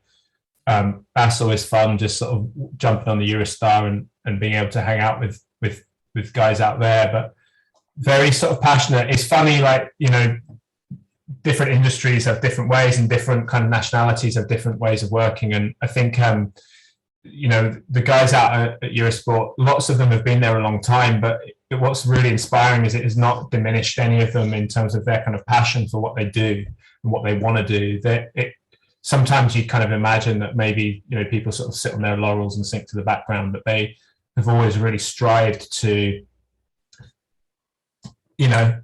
that's always fun, just sort of jumping on the Eurostar and being able to hang out with guys out there. But very sort of passionate. It's funny, like, different industries have different ways, and different kind of nationalities have different ways of working. And I think, the guys out at Eurosport, lots of them have been there a long time, but what's really inspiring is it has not diminished any of them in terms of their kind of passion for what they do and what they want to do. Sometimes you kind of imagine that maybe, people sort of sit on their laurels and sink to the background, but they have always really strived to,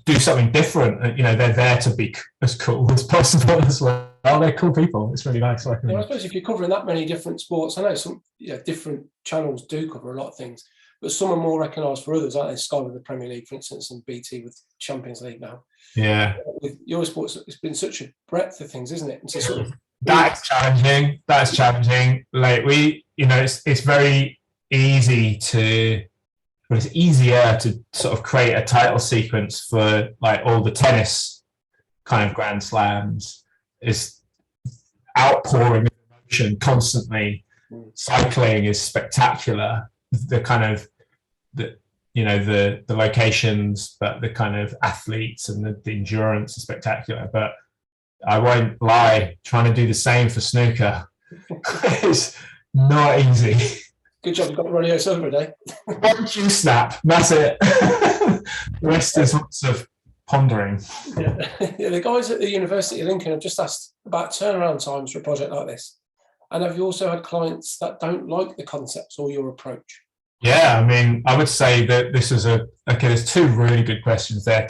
do something different. They're there to be as cool as possible as well. They're cool people. It's really nice. I suppose if you're covering that many different sports, I know some different channels do cover a lot of things, but some are more recognised for others, aren't they? Sky with the Premier League, for instance, and BT with Champions League now. Yeah. With Eurosport, it's been such a breadth of things, isn't it? And so sort of that's challenging. Like it's very easy to. But it's easier to sort of create a title sequence for like all the tennis kind of Grand Slams. Is outpouring emotion constantly. Cycling is spectacular. The kind of the locations, but the kind of athletes and the endurance is spectacular. But I won't lie, trying to do the same for snooker is not easy. Good job, you've got rodeo over a day. One cue snap, that's it. The rest is lots of pondering. Yeah. The guys at the University of Lincoln have just asked about turnaround times for a project like this. And have you also had clients that don't like the concepts or your approach? Yeah, I mean, I would say that this is there's two really good questions there.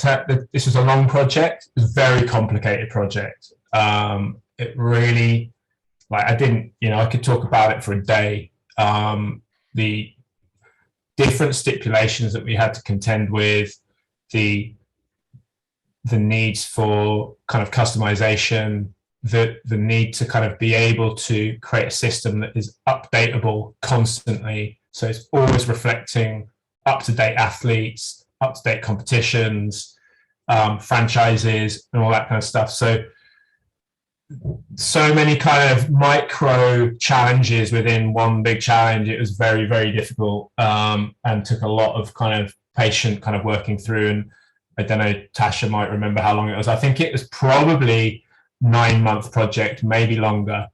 This was a long project, it was a very complicated project. It really, I could talk about it for a day. The different stipulations that we had to contend with, the needs for kind of customization, the need to kind of be able to create a system that is updatable constantly. So it's always reflecting up-to-date athletes, up-to-date competitions, franchises, and all that kind of stuff. So many kind of micro challenges within one big challenge. It was very, very difficult, and took a lot of kind of patient kind of working through. And I don't know, Tasha might remember how long it was. I think it was probably 9-month project, maybe longer.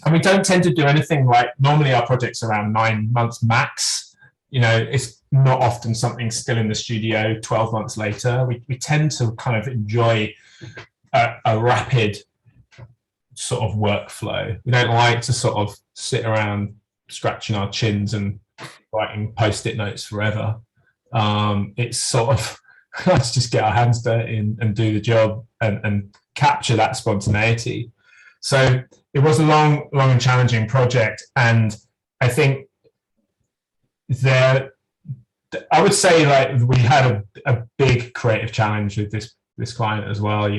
And we don't tend to do anything like, normally our project's around 9 months max. You know, it's not often something still in the studio 12 months later. We tend to kind of enjoy a rapid sort of workflow. We don't like to sort of sit around scratching our chins and writing post-it notes forever. It's sort of, let's just get our hands dirty and do the job and capture that spontaneity. So it was a long and challenging project. And I think I would say like we had a big creative challenge with this client as well.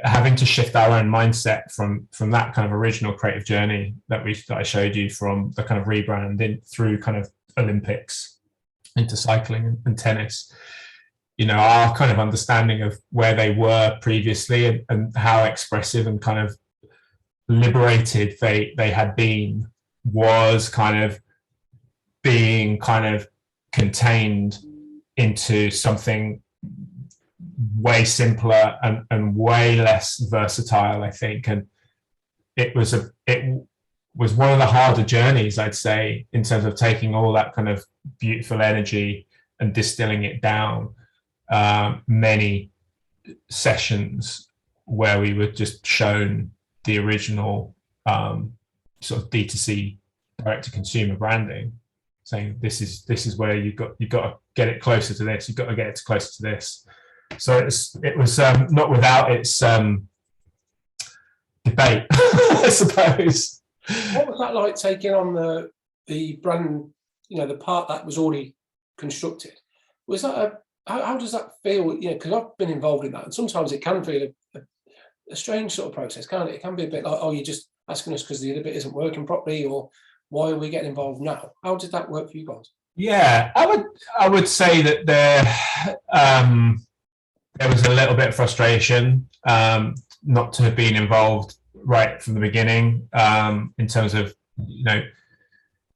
Having to shift our own mindset from that kind of original creative journey that I showed you, from the kind of rebrand through kind of Olympics into cycling and tennis. Our kind of understanding of where they were previously and how expressive and kind of liberated they had been was kind of being kind of contained into something way simpler and way less versatile, I think. And it was one of the harder journeys, I'd say, in terms of taking all that kind of beautiful energy and distilling it down. Many sessions where we were just shown the original sort of D2C, direct to consumer branding, saying this is where you've got to get it closer to this, you've got to get it closer to this. So it was not without its debate, I suppose. What was that like, taking on the brand, the part that was already constructed? Was that how does that feel? Because I've been involved in that, and sometimes it can feel a strange sort of process, can't it? It can be a bit like, oh, you're just asking us because the other bit isn't working properly, or why are we getting involved now? How did that work for you guys? Yeah, I would say that there was a little bit of frustration not to have been involved right from the beginning, in terms of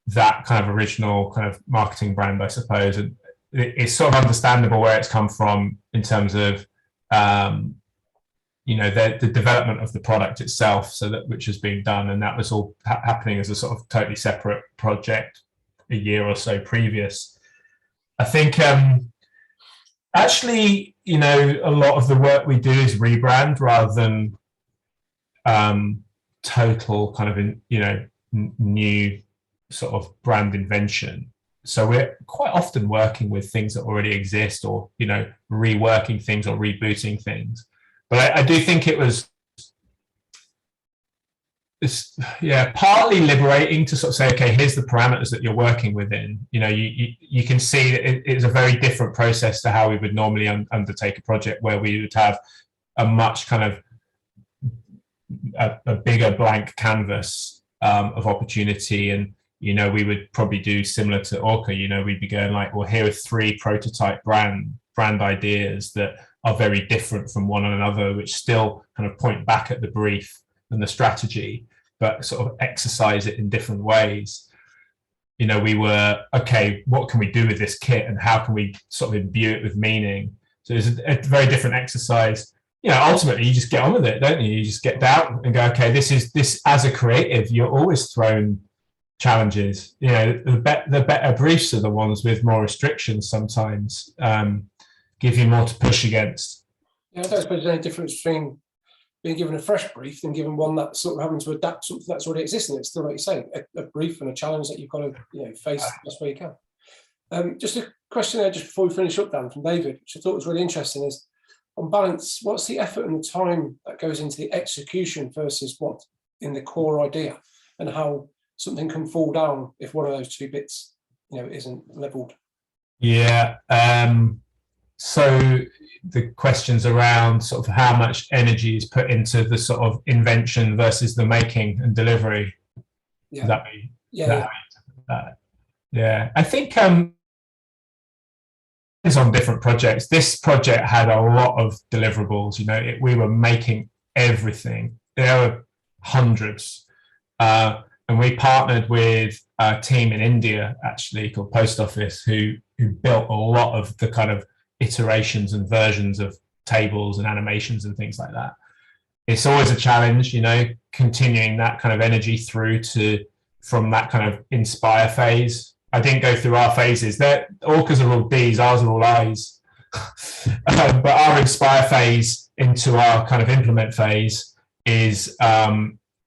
that kind of original kind of marketing brand, I suppose. And it's sort of understandable where it's come from in terms of the development of the product itself, which has been done, and that was all happening as a sort of totally separate project a year or so previous. I think actually, a lot of the work we do is rebrand rather than total kind of new sort of brand invention. So we're quite often working with things that already exist, or reworking things or rebooting things. But I do think it's partly liberating to sort of say, okay, here's the parameters that you're working witin. You can see that it's a very different process to how we would normally undertake a project, where we would have a much kind of a bigger blank canvas of opportunity. And we would probably do similar to ORCA. We'd be going like, well, here are 3 prototype brand ideas that are very different from one another, which still kind of point back at the brief and the strategy, but sort of exercise it in different ways. We were, okay, what can we do with this kit, and how can we sort of imbue it with meaning? So it's a very different exercise. Ultimately you just get on with it, don't you? You just get down and go, okay, this as a creative, you're always thrown challenges. The better briefs are the ones with more restrictions sometimes, give you more to push against. I don't suppose there's any difference between being given a fresh brief than given one that's sort of having to adapt something that's already existing. It's still, like you say, a brief and a challenge that you've got to face the best way you can. Just a question there, just before we finish up, Dan, from David, which I thought was really interesting, is, on balance, what's the effort and the time that goes into the execution versus what in the core idea, and how something can fall down if one of those 2 bits isn't leveled? Yeah. So the questions around sort of how much energy is put into the sort of invention versus the making and delivery. Yeah. Yeah. I think it's on different projects. This project had a lot of deliverables. We were making everything. There were hundreds, and we partnered with a team in India, actually, called Post Office, who built a lot of the kind of iterations and versions of tables and animations and things like that. It's always a challenge, you know, continuing that kind of energy through to from that kind of inspire phase. I didn't go through our phases. Orcas are all Ds, ours are all Is. But our inspire phase into our kind of implement phase is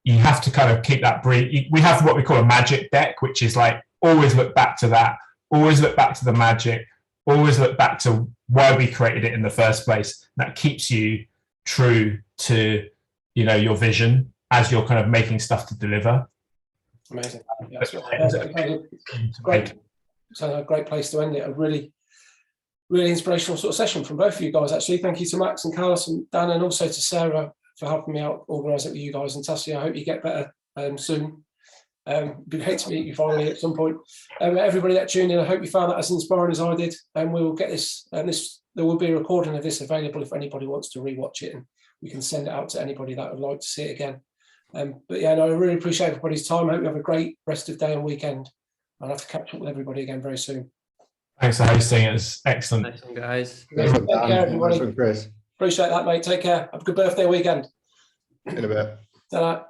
you have to kind of keep that breathe. We have what we call a magic deck, which is like always look back to that, always look back to the magic, always look back to why we created it in the first place. That keeps you true to, you know, your vision as you're kind of making stuff to deliver. Amazing. Yeah, great. So a great place to end it. A really inspirational sort of session from both of you guys, actually. Thank you to Max and Carlos and Dan, and also to Sarah for helping me out organise it with you guys. And Tassia, I hope you get better soon. It'd be great to meet you finally at some point. Everybody that tuned in, I hope you found that as inspiring as I did. And we will get this, there will be a recording of this available if anybody wants to rewatch it, and we can send it out to anybody that would like to see it again. But yeah, no, I really appreciate everybody's time. I hope you have a great rest of day and weekend. I'll have to catch up with everybody again very soon. Thanks for hosting. It was excellent. Nice one, guys. Nice one, Take care, Dan. everybody. Nice one, Chris. Appreciate that, mate. Take care. Have a good birthday weekend. In a bit. Ta-ra.